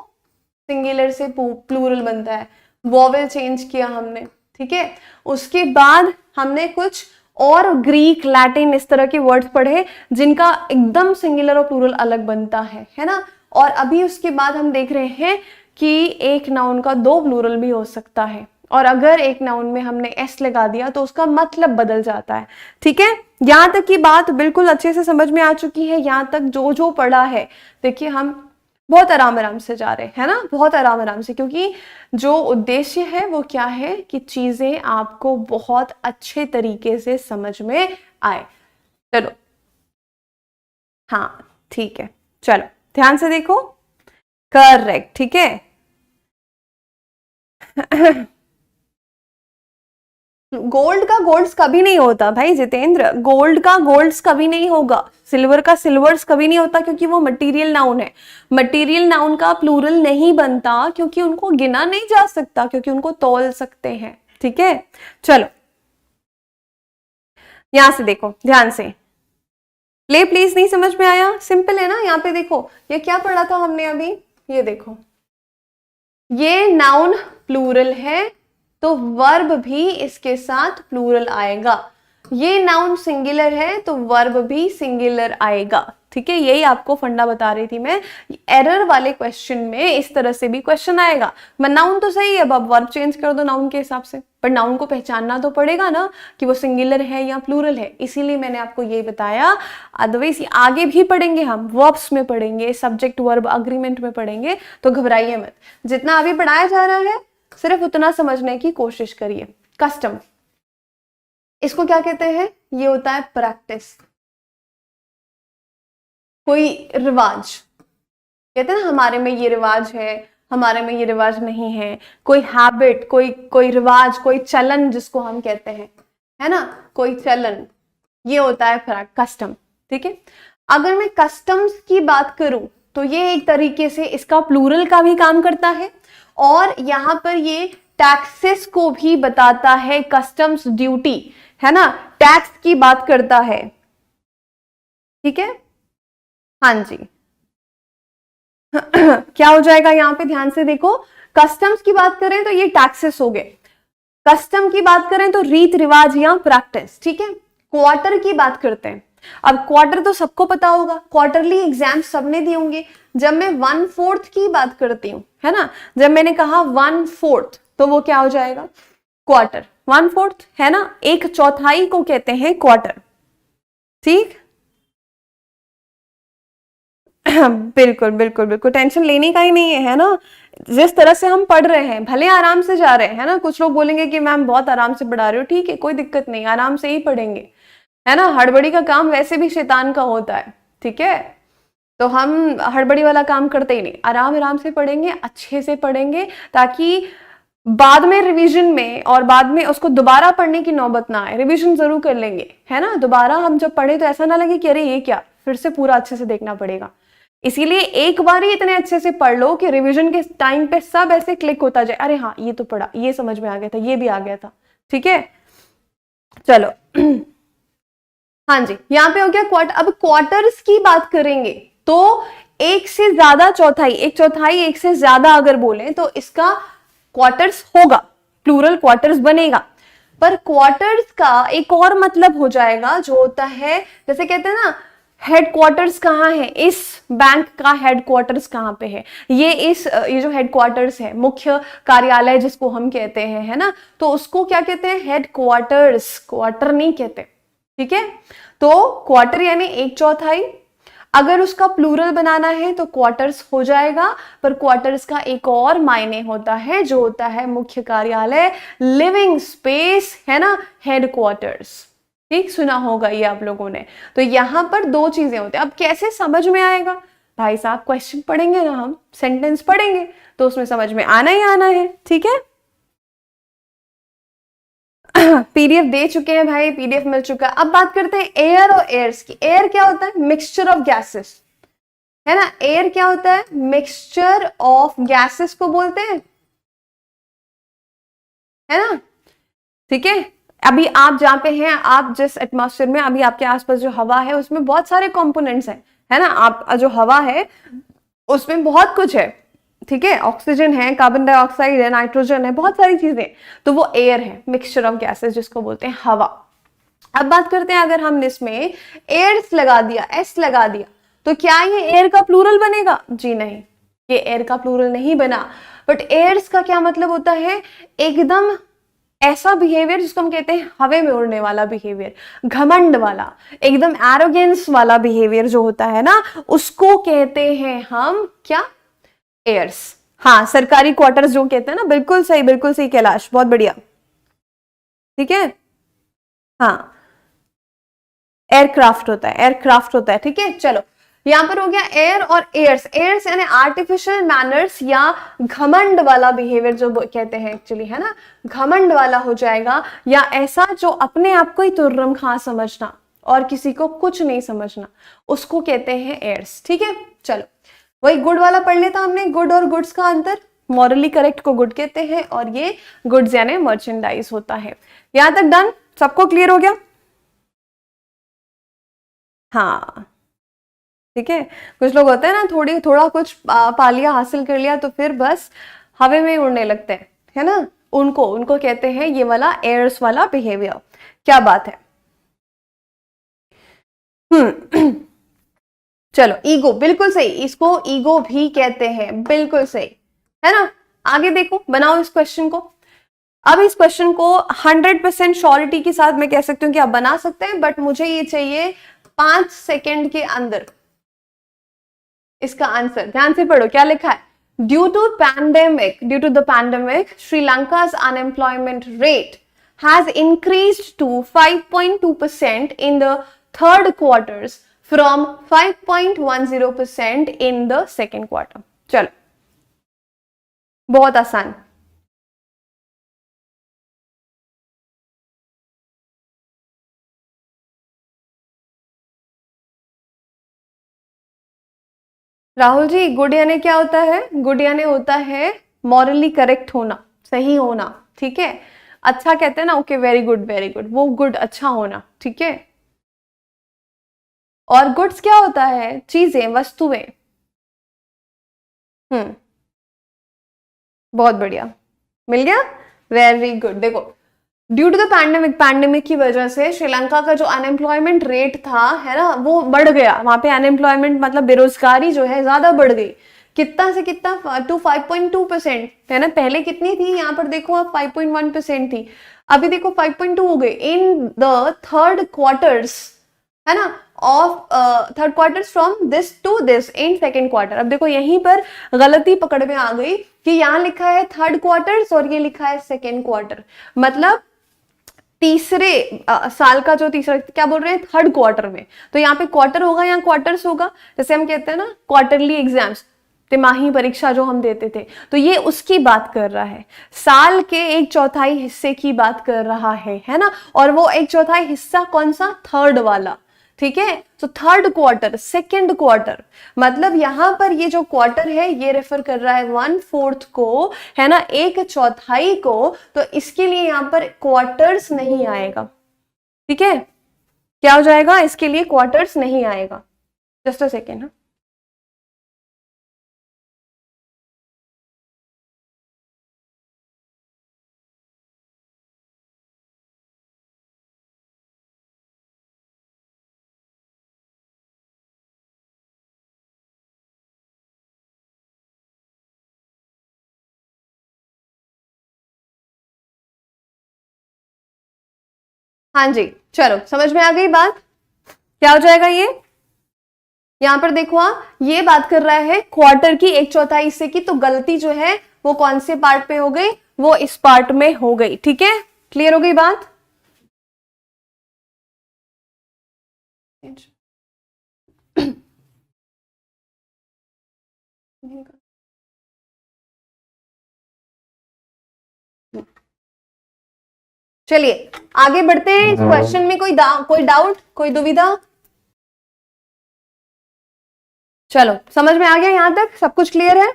सिंगुलर से प्लूरल बनता है, वॉवल चेंज किया हमने, ठीक है। उसके बाद हमने कुछ और ग्रीक, लैटिन, इस तरह के वर्ड्स पढ़े जिनका एकदम सिंगुलर और प्लूरल अलग बनता है ना। और अभी उसके बाद हम देख रहे हैं कि एक नाउन का दो प्लूरल भी हो सकता है, और अगर एक नाउन में हमने एस लगा दिया तो उसका मतलब बदल जाता है, ठीक है। यहां तक की बात बिल्कुल अच्छे से समझ में आ चुकी है, यहां तक जो जो पढ़ा है, देखिए हम बहुत आराम आराम से जा रहे हैं ना, बहुत आराम आराम से, क्योंकि जो उद्देश्य है वो क्या है कि चीजें आपको बहुत अच्छे तरीके से समझ में आए। चलो हाँ ठीक है, चलो ध्यान से देखो, करेक्ट, ठीक है। गोल्ड का गोल्ड्स कभी नहीं होता भाई जितेंद्र, गोल्ड का गोल्ड्स कभी नहीं होगा, सिल्वर का सिल्वर्स कभी नहीं होता, क्योंकि वो मटेरियल नाउन है। मटेरियल नाउन का प्लूरल नहीं बनता क्योंकि उनको गिना नहीं जा सकता, क्योंकि उनको तौल सकते हैं, ठीक है। चलो यहां से देखो ध्यान से, प्ले प्लीज नहीं समझ में आया, सिंपल है ना। यहाँ पे देखो, ये क्या पढ़ा था हमने अभी, ये देखो, ये नाउन प्लूरल है तो वर्ब भी इसके साथ प्लूरल आएगा, ये नाउन सिंगुलर है तो वर्ब भी सिंगुलर आएगा, ठीक है। यही आपको फंडा बता रही थी मैं, एरर वाले क्वेश्चन में इस तरह से भी क्वेश्चन आएगा। नाउन तो सही है, अब वर्ब चेंज कर दो नाउन के हिसाब से, पर नाउन को पहचानना तो पड़ेगा ना कि वो सिंगुलर है या प्लूरल है, इसीलिए मैंने आपको ये बताया। अदरवाइज आगे भी पढ़ेंगे हम, वर्ब्स में पढ़ेंगे, सब्जेक्ट वर्ब अग्रीमेंट में पढ़ेंगे, तो घबराइए मत, जितना अभी पढ़ाया जा रहा है सिर्फ उतना समझने की कोशिश करिए। कस्टम, इसको क्या कहते हैं, ये होता है प्रैक्टिस, कोई रिवाज, कहते हैं ना हमारे में ये रिवाज है, हमारे में ये रिवाज नहीं है, कोई हैबिट, कोई रिवाज, कोई चलन जिसको हम कहते हैं, है ना, कोई चलन, ये होता है कस्टम, ठीक है। अगर मैं कस्टम्स की बात करूं तो ये एक तरीके से इसका प्लूरल का भी काम करता है, और यहां पर ये टैक्सेस को भी बताता है, कस्टम्स ड्यूटी, है ना, टैक्स की बात करता है, ठीक है। हाँ जी क्या हो जाएगा यहाँ पे, ध्यान से देखो, कस्टम्स की बात करें तो ये टैक्सेस हो गए, कस्टम की बात करें तो रीत रिवाज या प्रैक्टिस, ठीक है। क्वार्टर की बात करते हैं, अब क्वार्टर तो सबको पता होगा, क्वार्टरली एग्जाम सबने दिए होंगे। जब मैं 1/4 की बात करती हूँ, है ना, जब मैंने कहा 1/4 तो वो क्या हो जाएगा, क्वार्टर, 1/4, है ना, एक चौथाई को कहते हैं क्वार्टर, ठीक। बिल्कुल बिल्कुल बिल्कुल, टेंशन लेने का ही नहीं है ना। जिस तरह से हम पढ़ रहे हैं, भले आराम से जा रहे हैं, है ना। कुछ लोग बोलेंगे कि मैम बहुत आराम से पढ़ा रहे हो, ठीक है, कोई दिक्कत नहीं, आराम से ही पढ़ेंगे, है ना। हड़बड़ी का काम वैसे भी शैतान का होता है, ठीक है। तो हम हड़बड़ी वाला काम करते ही नहीं, आराम आराम से पढ़ेंगे, अच्छे से पढ़ेंगे, ताकि बाद में रिवीजन में और बाद में उसको दोबारा पढ़ने की नौबत ना आए। रिवीजन जरूर कर लेंगे, है ना। दोबारा हम जब पढ़े तो ऐसा ना लगे कि अरे ये क्या, फिर से पूरा अच्छे से देखना पड़ेगा। इसीलिए एक बार ही इतने अच्छे से पढ़ लो कि रिवीजन के टाइम पे सब ऐसे क्लिक होता जाए, अरे हाँ ये तो पढ़ा, ये समझ में आ गया था, ये भी आ गया था, ठीक है। चलो हाँ जी, यहाँ पे हो गया क्वार्टर। अब क्वार्टर्स की बात करेंगे तो एक से ज्यादा चौथाई, एक चौथाई, एक से ज्यादा अगर बोले तो इसका क्वार्टर्स होगा, प्लूरल क्वार्टर्स बनेगा। पर क्वार्टर्स का एक और मतलब हो जाएगा जो होता है, जैसे कहते हैं ना हेडक्वार्टर्स कहाँ है, इस बैंक का हेडक्वार्टर्स कहाँ पे है, ये जो हेडक्वार्टर्स है, मुख्य कार्यालय जिसको हम कहते हैं, है ना, तो उसको क्या कहते हैं, हेडक्वार्टर्स, क्वार्टर नहीं कहते, ठीक है। तो क्वार्टर यानी एक चौथाई, अगर उसका प्लूरल बनाना है तो क्वार्टर्स हो जाएगा। पर क्वार्टर्स का एक और मायने होता है जो होता है मुख्य कार्यालय, लिविंग स्पेस, है ना, हेडक्वार्टर्स। ठीक सुना होगा ये आप लोगों ने। तो यहां पर दो चीजें होती हैं। अब कैसे समझ में आएगा भाई साहब, क्वेश्चन पढ़ेंगे ना, हम सेंटेंस पढ़ेंगे तो उसमें समझ में आना ही आना है, ठीक है। पीडीएफ दे चुके हैं भाई, पीडीएफ मिल चुका है। अब बात करते हैं एयर और एयर्स की। एयर क्या होता है, मिक्सचर ऑफ गैसेस, है ना। एयर क्या होता है, मिक्सचर ऑफ गैसेस को बोलते हैं, है ना, ठीक है। अभी आप जहां पे हैं, आप जिस एटमॉस्फेयर में, अभी आपके आसपास जो हवा है उसमें बहुत सारे कंपोनेंट्स हैं, है ना। आप जो हवा है उसमें बहुत कुछ है, ठीक है, ऑक्सीजन है, कार्बन डाइऑक्साइड है, नाइट्रोजन है, बहुत सारी चीजें, तो वो एयर है, मिक्सचर ऑफ गैसेस जिसको बोलते हैं हवा। अब बात करते हैं, अगर हमने इसमें एयर्स लगा दिया, एस लगा दिया, तो क्या ये एयर का प्लूरल बनेगा, जी नहीं, ये एयर का प्लूरल नहीं बना। बट एयर्स का क्या मतलब होता है, एकदम ऐसा बिहेवियर जिसको हम कहते हैं हवे में उड़ने वाला बिहेवियर, घमंड वाला, एकदम एरोगेंस वाला बिहेवियर जो होता है ना, उसको कहते हैं हम क्या, एयर्स। हाँ, सरकारी क्वार्टर्स जो कहते हैं ना, बिल्कुल सही कैलाश, बहुत बढ़िया, ठीक है। हाँ, एयरक्राफ्ट होता है, ठीक है। चलो यहां पर हो गया एयर और एयर्स। एयर्स यानी आर्टिफिशियल मैनर्स या घमंड वाला बिहेवियर जो कहते हैं एक्चुअली, है ना, घमंड वाला हो जाएगा, या ऐसा जो अपने आप को ही तुर्रम खां समझना और किसी को कुछ नहीं समझना, उसको कहते हैं एयर्स, ठीक है। चलो वही गुड वाला पढ़ लेता हमने, गुड और गुड्स का अंतर, मॉरली करेक्ट को गुड कहते हैं और ये गुड्स यानी मर्चेंडाइज होता है। यहां तक डन, सबको क्लियर हो गया, हाँ, ठीक है। कुछ लोग होते हैं ना, थोड़ा कुछ पा लिया, हासिल कर लिया, तो फिर बस हवे में उड़ने लगते हैं, है ना, उनको कहते हैं ये वाला एयर्स वाला बिहेवियर। क्या बात है। चलो ईगो, बिल्कुल सही, इसको ईगो भी कहते हैं, बिल्कुल सही, है ना। आगे देखो, बनाओ इस क्वेश्चन को। अब इस क्वेश्चन को 100% श्योरिटी के साथ मैं कह सकती हूँ कि आप बना सकते हैं, बट मुझे ये चाहिए 5 सेकेंड के अंदर इसका आंसर। ध्यान से पढ़ो क्या लिखा है, due to the pandemic Sri Lanka's unemployment rate has increased to 5.2% in the third quarters from 5.10% in the second quarter। चलो बहुत आसान, राहुल जी। गुड यानी क्या होता है, गुड यानी होता है मॉरली करेक्ट होना, सही होना, ठीक है। अच्छा कहते हैं ना, ओके वेरी गुड, वो गुड अच्छा होना, ठीक है। और गुड्स क्या होता है, चीजें, वस्तुएं। बहुत बढ़िया, मिल गया, वेरी गुड। देखो ड्यू टू द पैंडेमिक की वजह से श्रीलंका का जो अनएम्प्लॉयमेंट रेट था, है ना, वो बढ़ गया। वहां पे अनएम्प्लॉयमेंट मतलब बेरोजगारी जो है ज्यादा बढ़ गई, कितना से कितना, टू 5.2%, है ना। पहले कितनी थी, यहाँ पर देखो आप 5.1% थी, अभी देखो 5.2 हो गई इन द थर्ड क्वार्टर्स, है ना। Of third quarter from this to this in second quarter. अब देखो यहीं पर गलती पकड़ में आ गई कि यहाँ लिखा है थर्ड क्वार्टर्स और ये लिखा है सेकेंड क्वार्टर, मतलब तीसरे साल का जो तीसरा, क्या बोल रहे हैं, थर्ड क्वार्टर में, तो यहाँ पे क्वार्टर होगा, यहाँ क्वार्टर्स होगा। जैसे हम कहते हैं ना क्वार्टरली एग्जाम्स, तिमाही परीक्षा जो हम देते थे, तो ये उसकी बात कर रहा है, साल के 1/4 हिस्से की बात कर रहा है ना। और वो 1/4 हिस्सा कौन सा, थर्ड वाला, ठीक है। तो थर्ड क्वार्टर, सेकेंड क्वार्टर, मतलब यहां पर ये जो क्वार्टर है ये रेफर कर रहा है 1/4 को, है ना, 1/4 को। तो इसके लिए यहां पर क्वार्टर्स नहीं आएगा, ठीक है। क्या हो जाएगा, इसके लिए क्वार्टर्स नहीं आएगा। Just a second. हाँ जी, चलो समझ में आ गई बात। क्या हो जाएगा ये, यहां पर देखो ये बात कर रहा है क्वार्टर की 1/4 हिस्से की, तो गलती जो है वो कौन से पार्ट पे हो गई, वो इस पार्ट में हो गई, ठीक है। क्लियर हो गई बात। चलिए आगे बढ़ते हैं। इस क्वेश्चन में कोई डाउट, कोई दुविधा? चलो समझ में आ गया, यहां तक सब कुछ क्लियर है।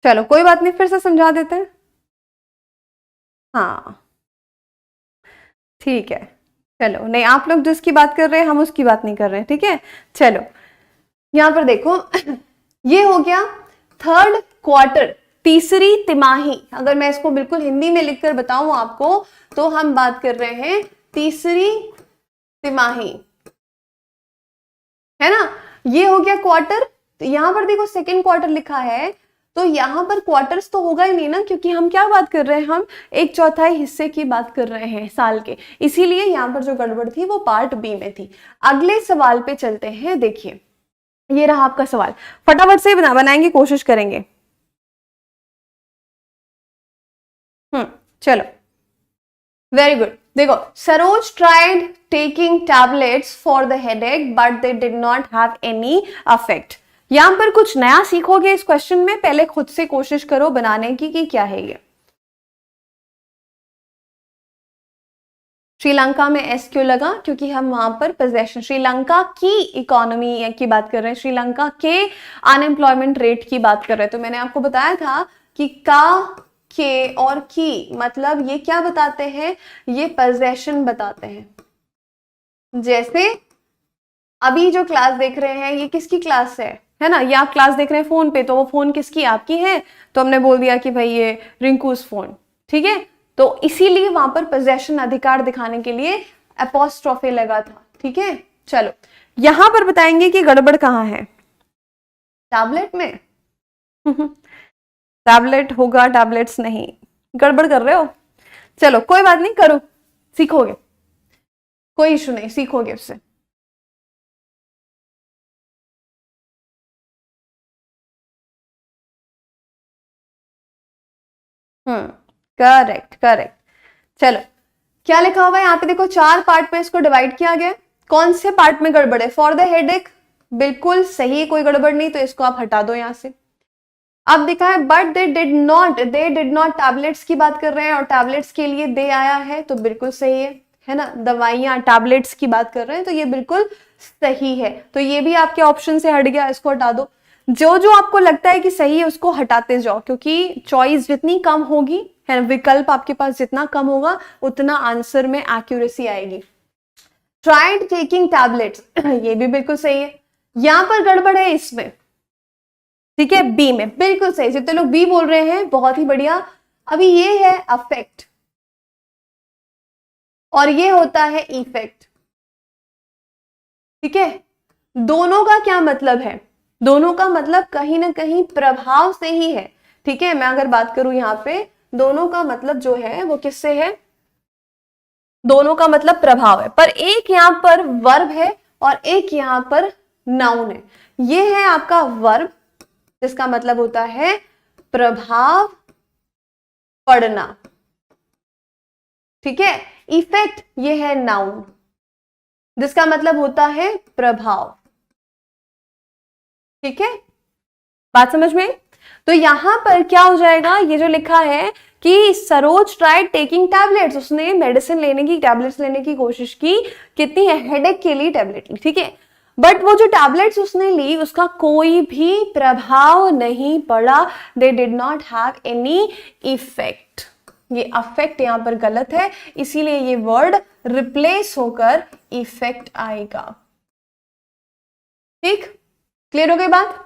चलो कोई बात नहीं, फिर से समझा देते हैं। हाँ ठीक है, चलो नहीं, आप लोग जिसकी बात कर रहे हैं हम उसकी बात नहीं कर रहे हैं, ठीक है। चलो यहां पर देखो ये हो गया थर्ड क्वार्टर, तीसरी तिमाही। अगर मैं इसको बिल्कुल हिंदी में लिखकर बताऊं आपको, तो हम बात कर रहे हैं तीसरी तिमाही, है ना। ये हो गया क्वार्टर। तो यहां पर देखो सेकेंड क्वार्टर लिखा है, तो यहां पर क्वार्टर्स तो होगा ही नहीं ना, क्योंकि हम क्या बात कर रहे हैं, हम 1/4 हिस्से की बात कर रहे हैं साल के, इसीलिए यहां पर जो गड़बड़ थी वो पार्ट बी में थी। अगले सवाल पे चलते हैं। देखिए ये रहा आपका सवाल, फटाफट से बनाएंगे, कोशिश करेंगे। चलो वेरी गुड। देखो, Saroj tried taking tablets for the headache but they did not have any affect. यहां पर कुछ नया सीखोगे इस क्वेश्चन में, पहले खुद से कोशिश करो बनाने की कि क्या है ये। श्रीलंका में एस क्यों लगा, क्योंकि हम वहां पर पोजेशन, श्रीलंका की इकोनॉमी की बात कर रहे हैं, श्रीलंका के अनएम्प्लॉयमेंट रेट की बात कर रहे हैं। तो मैंने आपको बताया था कि का, के और की मतलब ये क्या बताते हैं, ये पोजेशन बताते हैं। जैसे अभी जो क्लास देख रहे हैं ये किसकी क्लास है ना, ये आप क्लास देख रहे हैं फोन पे, तो वो फोन किसकी, आपकी है। तो हमने बोल दिया कि भाई ये रिंकूस फोन, ठीक है। तो इसीलिए वहां पर पोजेशन, अधिकार दिखाने के लिए एपोस्ट्रोफे लगा था, ठीक है। चलो यहां पर बताएंगे कि गड़बड़ कहाँ है, टैबलेट में टैबलेट होगा, टैबलेट्स नहीं, गड़बड़ कर रहे हो। चलो कोई बात नहीं, करो, सीखोगे, कोई इशू नहीं, सीखोगे उससे। Correct correct. चलो क्या लिखा हुआ है यहाँ पे, देखो 4 पार्ट में इसको डिवाइड किया गया। कौन से पार्ट में गड़बड़ है, फॉर द हेडेक, बिल्कुल सही, कोई गड़बड़ नहीं, तो इसको आप हटा दो यहां से। अब दिखा है but they did not, tablets की बात कर रहे हैं और टैबलेट्स के लिए दे आया है, तो बिल्कुल सही है ना। दवाइयां, टैबलेट्स की बात कर रहे हैं, तो ये बिल्कुल सही है। तो ये भी आपके ऑप्शन से हट गया, इसको हटा दो। जो जो आपको लगता है कि सही है उसको हटाते जाओ, क्योंकि चॉइस जितनी कम होगी, है, विकल्प आपके पास जितना कम होगा, उतना आंसर में एक्यूरेसी आएगी। ट्राइड टेकिंग टैबलेट्स ये भी बिल्कुल सही है। यहां पर गड़बड़ है इसमें, ठीक है, बी में बिल्कुल सही। जितने लोग बी बोल रहे हैं बहुत ही बढ़िया। अभी ये है अफेक्ट और ये होता है इफेक्ट, ठीक है। दोनों का क्या मतलब है, दोनों का मतलब कहीं ना कहीं प्रभाव से ही है, ठीक है। मैं अगर बात करूं यहाँ पे, दोनों का मतलब जो है वो किससे है, दोनों का मतलब प्रभाव है, पर एक यहाँ पर वर्ब है और एक यहाँ पर नाउन है। ये है आपका वर्ब जिसका मतलब होता है प्रभाव पड़ना, ठीक है। इफेक्ट ये है नाउन जिसका मतलब होता है प्रभाव, ठीक है, बात समझ में। तो यहां पर क्या हो जाएगा, ये जो लिखा है कि सरोज ट्राइड टेकिंग टैबलेट्स, उसने मेडिसिन लेने की, टैबलेट्स लेने की कोशिश की, कितनी है, हेडेक के लिए टैबलेट ली, ठीक है। बट वो जो टैबलेट्स उसने ली उसका कोई भी प्रभाव नहीं पड़ा, they did not have any effect. ये अफेक्ट यहां पर गलत है, इसीलिए ये वर्ड रिप्लेस होकर इफेक्ट आएगा। ठीक, क्लियर हो गई बात?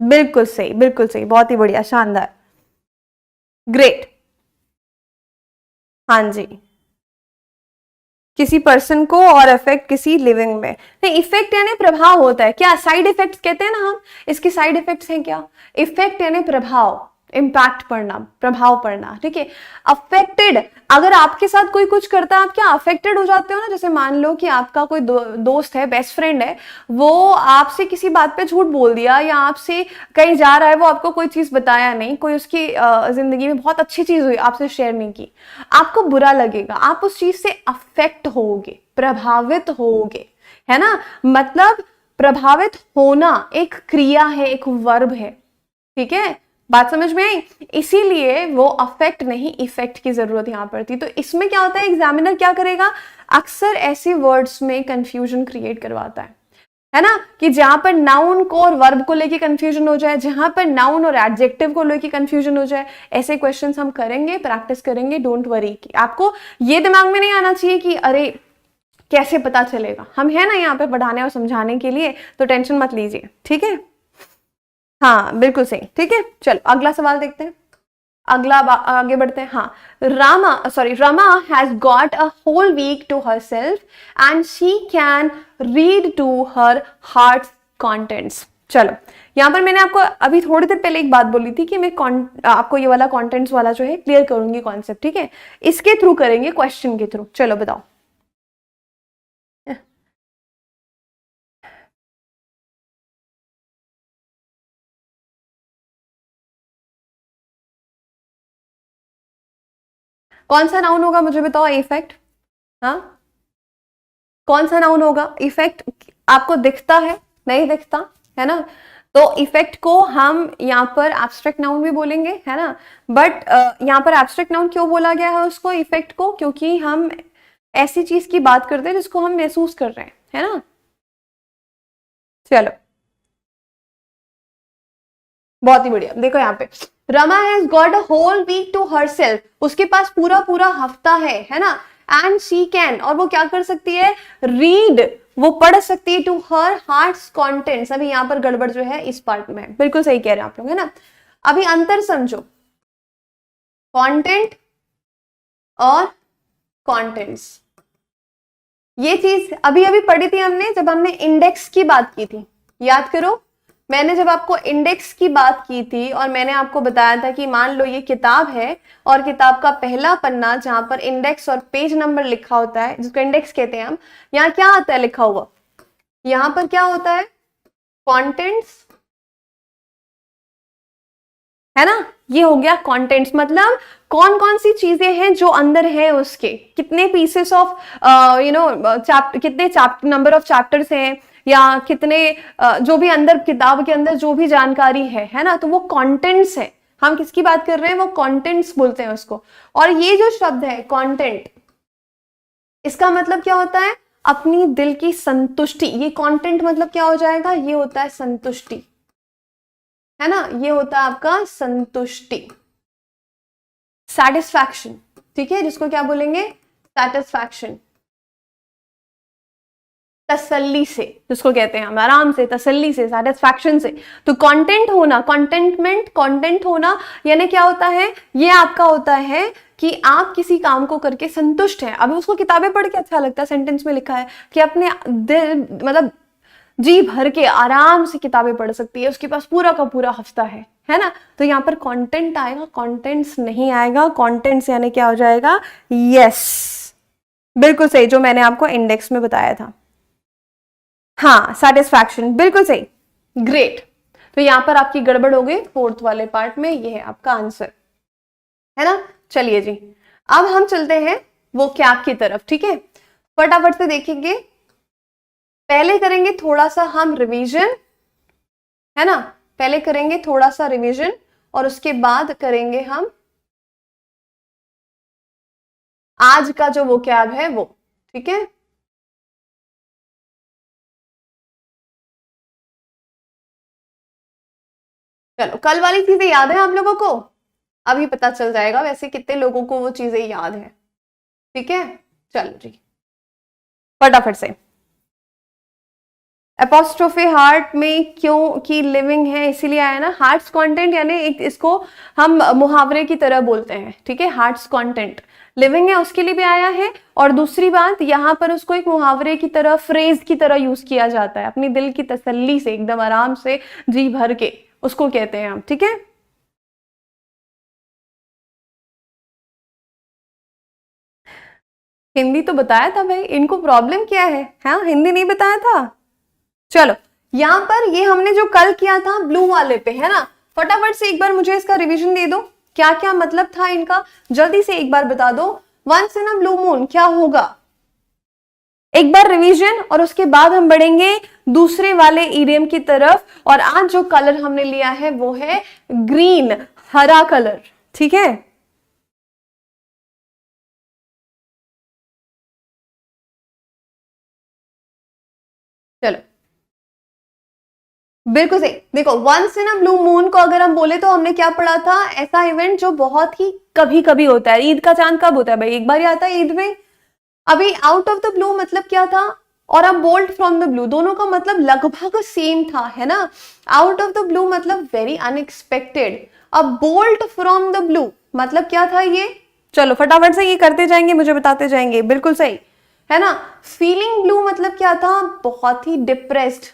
बिल्कुल सही, बिल्कुल सही, बहुत ही बढ़िया, शानदार, ग्रेट। हाँ जी, किसी पर्सन को और इफेक्ट किसी लिविंग में नहीं, इफेक्ट यानी प्रभाव होता है क्या, साइड इफेक्ट्स कहते हैं ना हम, इसके साइड इफेक्ट्स हैं क्या, इफेक्ट यानी प्रभाव, इम्पैक्ट पड़ना, प्रभाव पड़ना, ठीक है। अफेक्टेड, अगर आपके साथ कोई कुछ करता है आप क्या अफेक्टेड हो जाते हो ना, जैसे मान लो कि आपका कोई दोस्त है, बेस्ट फ्रेंड है, वो आपसे किसी बात पे झूठ बोल दिया या आपसे कहीं जा रहा है, वो आपको कोई चीज बताया नहीं, कोई उसकी जिंदगी में बहुत अच्छी चीज हुई आपसे शेयर नहीं की, आपको बुरा लगेगा, आप उस चीज से अफेक्ट होगे, प्रभावित होगे, है ना। मतलब प्रभावित होना एक क्रिया है, एक वर्ब है, ठीक है, बात समझ में आई। इसीलिए वो अफेक्ट नहीं, इफेक्ट की जरूरत यहां पर थी। तो इसमें क्या होता है, एग्जामिनर क्या करेगा, अक्सर ऐसे वर्ड्स में कंफ्यूजन क्रिएट करवाता है ना, कि जहां पर नाउन को और वर्ब को लेके कंफ्यूजन हो जाए, जहां पर नाउन और एडजेक्टिव को लेके कंफ्यूजन हो जाए, ऐसे क्वेश्चंस हम करेंगे, प्रैक्टिस करेंगे, डोंट वरी। आपको ये दिमाग में नहीं आना चाहिए कि अरे कैसे पता चलेगा, हम है ना यहाँ पे पढ़ाने और समझाने के लिए, तो टेंशन मत लीजिए, ठीक है। हाँ बिल्कुल सही, ठीक है, चलो अगला सवाल देखते हैं, अगला आगे बढ़ते हैं। हाँ, Rama has got a whole week to herself and she can read to her heart contents. चलो, यहां पर मैंने आपको अभी थोड़ी देर पहले एक बात बोली थी कि मैं आपको ये वाला कंटेंट्स वाला जो है क्लियर करूंगी कॉन्सेप्ट, ठीक है, इसके थ्रू करेंगे, क्वेश्चन के थ्रू। चलो बताओ, कौन सा नाउन होगा, मुझे बताओ, इफेक्ट। हाँ, कौन सा नाउन होगा, इफेक्ट आपको दिखता है, नहीं दिखता, है ना। तो इफेक्ट को हम यहाँ पर एब्स्ट्रैक्ट नाउन भी बोलेंगे, है ना, बट यहाँ पर एब्स्ट्रैक्ट नाउन क्यों बोला गया है उसको, इफेक्ट को, क्योंकि हम ऐसी चीज की बात करते हैं जिसको हम महसूस कर रहे हैं, है ना। चलो, बहुत ही बढ़िया, देखो यहाँ पे Rama has got a whole week to herself, उसके पास पूरा पूरा हफ्ता है ना, एंड शी कैन, और वो क्या कर सकती है, रीड, वो पढ़ सकती है, टू हर हार्ट्स कंटेंट्स। अभी यहाँ पर गड़बड़ जो है इस पार्ट में, बिल्कुल सही कह रहे हैं आप लोग, है ना। अभी अंतर समझो, कंटेंट और कंटेंट्स, ये चीज अभी अभी पढ़ी थी हमने जब हमने इंडेक्स की बात की थी, याद करो। मैंने जब आपको इंडेक्स की बात की थी और मैंने आपको बताया था कि मान लो ये किताब है और किताब का पहला पन्ना जहां पर इंडेक्स और पेज नंबर लिखा होता है, जिसको इंडेक्स कहते हैं हम, यहाँ क्या आता है लिखा हुआ, यहाँ पर क्या होता है, कंटेंट्स, है ना। ये हो गया कंटेंट्स, मतलब कौन कौन सी चीजें हैं जो अंदर है, उसके कितने पीसेस ऑफ कितने नंबर ऑफ चैप्टर्स हैं, या कितने जो भी अंदर किताब के अंदर जो भी जानकारी है ना, तो वो कंटेंट्स है। हम किसकी बात कर रहे हैं, वो कंटेंट्स बोलते हैं उसको। और ये जो शब्द है कंटेंट, इसका मतलब क्या होता है, अपनी दिल की संतुष्टि। ये कंटेंट मतलब क्या हो जाएगा, ये होता है संतुष्टि, है ना, ये होता है आपका संतुष्टि, सेटिस्फैक्शन, ठीक है, जिसको क्या बोलेंगे, सेटिस्फैक्शन, तसल्ली से, जिसको कहते हैं हम, आराम से, तसल्ली से, सेटिस्फैक्शन से। तो कंटेंट होना, कंटेंटमेंट, कंटेंट होना यानी क्या होता है, ये आपका होता है कि आप किसी काम को करके संतुष्ट हैं। अभी उसको किताबें पढ़ के अच्छा लगता है, सेंटेंस में लिखा है कि अपने दिल, मतलब जी भर के आराम से किताबें पढ़ सकती है, उसके पास पूरा का पूरा हफ्ता है ना। तो यहाँ पर कंटेंट आएगा, कंटेंट्स नहीं आएगा। कंटेंट्स यानी क्या हो जाएगा, यस, बिल्कुल सही, जो मैंने आपको इंडेक्स में बताया था। हाँ, सेटिस्फैक्शन, बिल्कुल सही, ग्रेट। तो यहां पर आपकी गड़बड़ हो गई फोर्थ वाले पार्ट में, ये है आपका आंसर, है ना। चलिए जी, अब हम चलते हैं वो कैप की तरफ, ठीक है। फटाफट से देखेंगे, पहले करेंगे थोड़ा सा हम रिवीजन, है ना। पहले करेंगे थोड़ा सा रिवीजन और उसके बाद करेंगे हम आज का जो वो कैब है वो, ठीक है। चलो, कल वाली चीजें याद है आप लोगों को? अभी पता चल जाएगा वैसे कितने लोगों को वो चीजें याद है, ठीक है। चलो जी, फटाफट से। एपोस्ट्रोफे हार्ट में क्यों की लिविंग है, इसीलिए आया ना। हार्ट्स कंटेंट यानी एक, इसको हम मुहावरे की तरह बोलते हैं, ठीक है। हार्ट्स कंटेंट लिविंग है उसके लिए भी आया है, और दूसरी बात यहाँ पर उसको एक मुहावरे की तरह, फ्रेज की तरह यूज किया जाता है, अपनी दिल की तसल्ली से, एकदम आराम से, जी भर के, उसको कहते हैं हम, ठीक है। हिंदी तो बताया था भाई, इनको प्रॉब्लम क्या है, हाँ हिंदी नहीं बताया था। चलो, यहां पर ये हमने जो कल किया था ब्लू वाले पे, है ना। फटाफट से एक बार मुझे इसका रिवीजन दे दो, क्या क्या मतलब था इनका, जल्दी से एक बार बता दो। Once in a blue moon क्या होगा, एक बार रिवीजन, और उसके बाद हम बढ़ेंगे दूसरे वाले ईडियम की तरफ। और आज जो कलर हमने लिया है वो है ग्रीन, हरा कलर, ठीक है। चलो, बिल्कुल सही। देखो, once in a blue moon को अगर हम बोले तो हमने क्या पढ़ा था, ऐसा इवेंट जो बहुत ही कभी कभी होता है। ईद का चांद कब होता है भाई, एक बार ही आता है ईद में। अभी आउट ऑफ द ब्लू मतलब क्या था, और अब बोल्ट फ्रॉम द ब्लू, दोनों का मतलब लगभग सेम था, है ना। आउट ऑफ द ब्लू मतलब वेरी अनएक्सपेक्टेड, अब बोल्ट फ्रॉम द ब्लू मतलब क्या था ये। चलो फटाफट से ये करते जाएंगे, मुझे बताते जाएंगे, बिल्कुल सही, है ना। फीलिंग ब्लू मतलब क्या था, बहुत ही डिप्रेस्ड,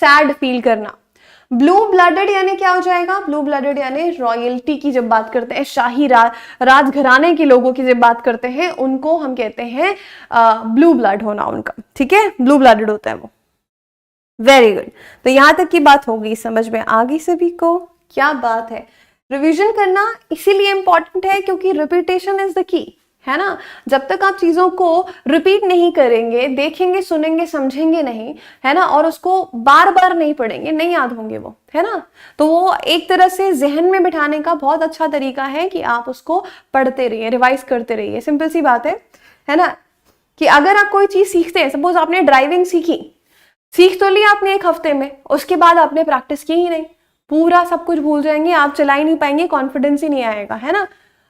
सैड फील करना। ब्लू ब्लडेड यानी क्या हो जाएगा, ब्लू ब्लडेड यानी रॉयल्टी की जब बात करते हैं, शाही राजघराने के लोगों की जब बात करते हैं, उनको हम कहते हैं ब्लू ब्लड होना उनका, ठीक है, ब्लू ब्लडेड होता है वो। Very good. तो यहां तक की बात होगी, समझ में आ गई सभी को, क्या बात है। रिवीजन करना इसीलिए इंपॉर्टेंट है क्योंकि रिपीटेशन इज द की, है ना। जब तक आप चीजों को रिपीट नहीं करेंगे, देखेंगे, सुनेंगे, समझेंगे नहीं, है ना, और उसको बार बार नहीं पढ़ेंगे, नहीं याद होंगे वो, है ना। तो वो एक तरह से जहन में बिठाने का बहुत अच्छा तरीका है कि आप उसको पढ़ते रहिए, रिवाइज करते रहिए, सिंपल सी बात है ना। कि अगर आप कोई चीज सीखते हैं, सपोज आपने ड्राइविंग सीखी, सीख तो लिया आपने एक हफ्ते में, उसके बाद आपने प्रैक्टिस की ही नहीं, पूरा सब कुछ भूल जाएंगे, आप चला ही नहीं पाएंगे, कॉन्फिडेंस ही नहीं आएगा, है ना।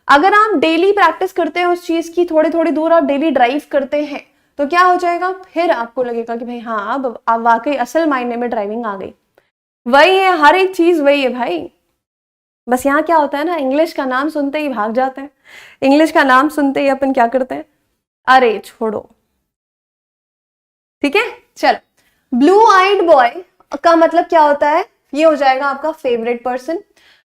अगर आप डेली प्रैक्टिस करते हैं उस चीज की, थोड़ी थोड़ी दूर आप डेली ड्राइव करते हैं, तो क्या हो जाएगा, फिर आपको लगेगा कि भाई हाँ, अब वाकई असल मायने में ड्राइविंग आ गई। वही है, हर एक चीज वही है भाई। बस यहाँ क्या होता है ना, इंग्लिश का नाम सुनते ही भाग जाते हैं, इंग्लिश का नाम सुनते ही अपन क्या करते हैं, अरे छोड़ो, ठीक है। चलो, ब्लू आइड बॉय का मतलब क्या होता है, ये हो जाएगा आपका favourite person.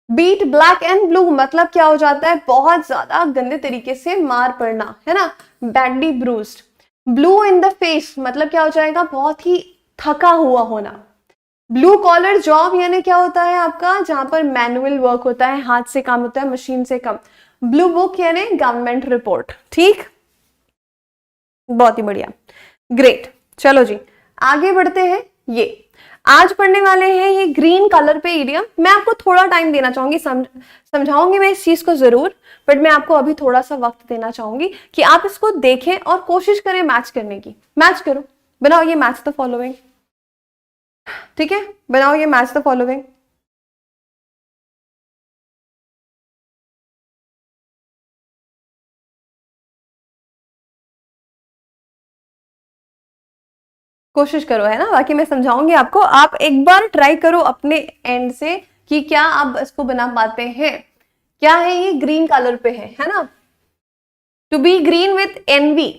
Beat black and blue मतलब क्या हो जाता है, बहुत ज्यादा गंदे तरीके से मार पड़ना, है ना, badly bruised. Blue in the face मतलब क्या हो जाएगा, बहुत ही थका हुआ होना। ब्लू कॉलर जॉब यानी क्या होता है आपका, जहां पर मैनुअल वर्क होता है, हाथ से काम होता है, मशीन से कम। ब्लू बुक यानी गवर्नमेंट रिपोर्ट, ठीक, बहुत ही बढ़िया, ग्रेट। चलो जी, आगे बढ़ते हैं। ये आज पढ़ने वाले हैं ये ग्रीन कलर पे इडियम। मैं आपको थोड़ा टाइम देना चाहूंगी, समझाऊंगी मैं इस चीज को जरूर, बट मैं आपको अभी थोड़ा सा वक्त देना चाहूंगी कि आप इसको देखें और कोशिश करें मैच करने की। मैच करो, बनाओ ये मैच द फॉलोइंग, ठीक है, बनाओ ये मैच द फॉलोइंग। कोशिश करो, है ना, बाकी मैं समझाऊंगी आपको, आप एक बार ट्राई करो अपने एंड से कि क्या आप इसको बना पाते हैं। क्या है ये, ग्रीन कलर पे है ना। To be green with envy,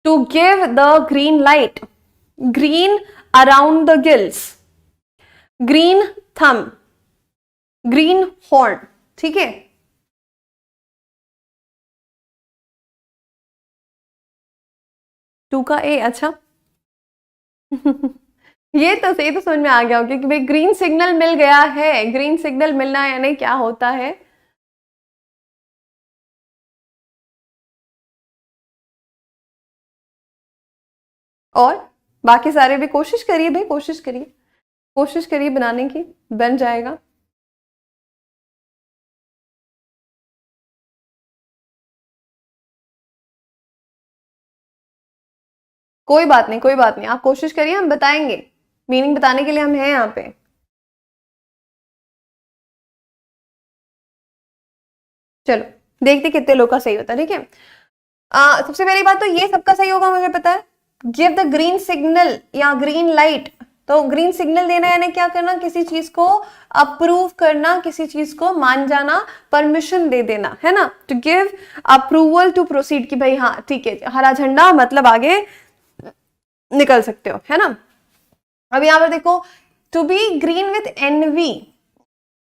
to give the green light, green around the gills, green thumb, green horn, ठीक है। 2 का ए, अच्छा। ये तो समझ में आ गया होगा कि भाई ग्रीन सिग्नल मिल गया है, ग्रीन सिग्नल मिलना यानी क्या होता है। और बाकी सारे भी कोशिश करिए भाई, कोशिश करिए, कोशिश करिए बनाने की, बन जाएगा। कोई बात नहीं, कोई बात नहीं, आप कोशिश करिए, हम बताएंगे, मीनिंग बताने के लिए हम हैं यहाँ पे। चलो देखते कितने लोग का सही होता है, ठीक है। सबसे पहली बात तो ये सबका सही होगा मुझे पता है। गिव द ग्रीन सिग्नल या ग्रीन लाइट, तो ग्रीन सिग्नल देना यानी क्या करना, किसी चीज को अप्रूव करना, किसी चीज को मान जाना, परमिशन दे देना, है ना। To give approval to proceed, कि भाई हाँ ठीक है, हरा झंडा मतलब आगे निकल सकते हो, है ना। अब यहां पर देखो, to be green with envy,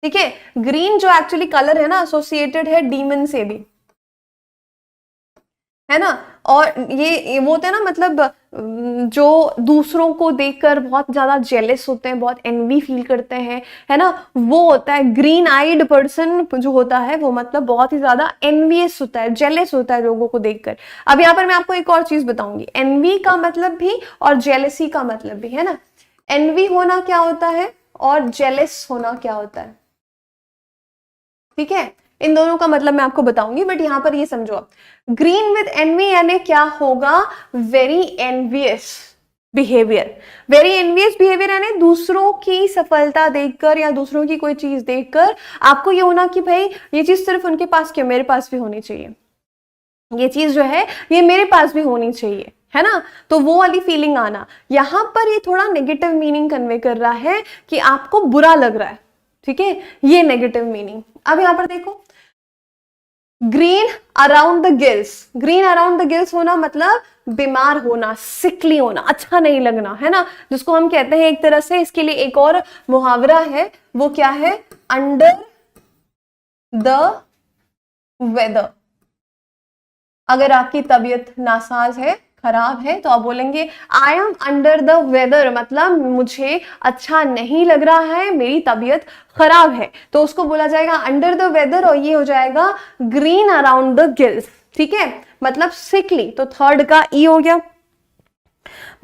ठीक है। ग्रीन जो एक्चुअली कलर है ना, एसोसिएटेड है डीमन से भी, है ना। और ये वो होते हैं ना, मतलब जो दूसरों को देखकर बहुत ज्यादा जेलस होते हैं, बहुत एनवी फील करते हैं, है ना, वो होता है ग्रीन आइड पर्सन जो होता है वो, मतलब बहुत ही ज्यादा एनवियस होता है, जेलस होता है लोगों को देखकर। अब यहाँ पर मैं आपको एक और चीज बताऊंगी, एनवी का मतलब भी और जेलसी का मतलब भी, है ना। एनवी होना क्या होता है और जेलस होना क्या होता है, ठीक है। इन दोनों का मतलब मैं आपको बताऊंगी, बट यहां पर ये समझो आप, ग्रीन विद एनवी यानी क्या होगा, very envious behaviour. Very envious behaviour यानी दूसरों की सफलता देखकर या दूसरों की कोई चीज देखकर आपको ये होना कि भाई ये चीज सिर्फ उनके पास क्यों, मेरे पास भी होनी चाहिए, ये चीज जो है ये मेरे पास भी होनी चाहिए, है ना। तो वो वाली फीलिंग आना, यहां पर ये थोड़ा नेगेटिव मीनिंग कन्वे कर रहा है कि आपको बुरा लग रहा है, ठीक है, ये नेगेटिव मीनिंग। अब यहां पर देखो, green around the gills, green around the gills होना मतलब बीमार होना, सिकली होना, अच्छा नहीं लगना, है ना, जिसको हम कहते हैं एक तरह से, इसके लिए एक और मुहावरा है, वो क्या है, अंडर द वेदर। अगर आपकी तबीयत नासाज है, खराब है, तो आप बोलेंगे I am under the weather, मतलब मुझे अच्छा नहीं लग रहा है, मेरी तबीयत खराब है, तो उसको बोला जाएगा अंडर द वेदर, और ये हो जाएगा ग्रीन अराउंड द गिल्स, ठीक है, मतलब सिकली। तो थर्ड का ई हो गया,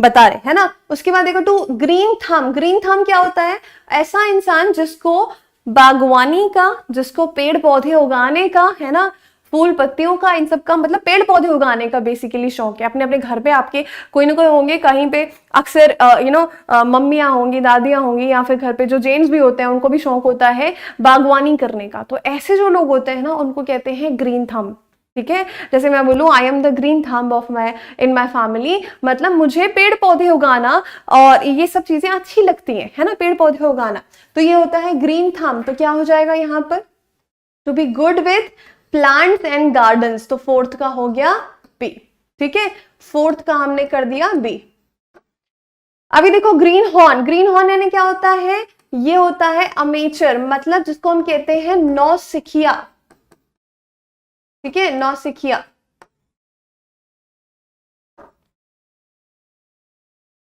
बता रहे, है ना। उसके बाद देखो, to green thumb, green thumb क्या होता है, ऐसा इंसान जिसको बागवानी का, जिसको पेड़ पौधे उगाने का, है ना, फूल पत्तियों का, इन सब का, मतलब पेड़ पौधे उगाने का बेसिकली शौक है। अपने अपने घर पे आपके कोई ना कोई होंगे कहीं पे, अक्सर मम्मियां होंगी, दादियां होंगी, या फिर घर पे जो जेंट्स भी होते हैं उनको भी शौक होता है बागवानी करने का। तो ऐसे जो लोग होते हैं ना, उनको कहते हैं ग्रीन थंब, ठीक है। जैसे मैं बोलूं I am the green thumb of my in my family, मतलब मुझे पेड़ पौधे उगाना और ये सब चीजें अच्छी लगती हैं, है ना, पेड़ पौधे उगाना, तो ये होता है ग्रीन थंब। तो क्या हो जाएगा यहाँ पर, to be good with plants and gardens, तो फोर्थ का हो गया बी, ठीक है, फोर्थ का हमने कर दिया बी। अभी देखो ग्रीन हॉर्न, ग्रीन हॉर्न यानी क्या होता है, ये होता है अमेचर, मतलब जिसको हम कहते हैं नौसिखिया, ठीक है, नौसिखिया,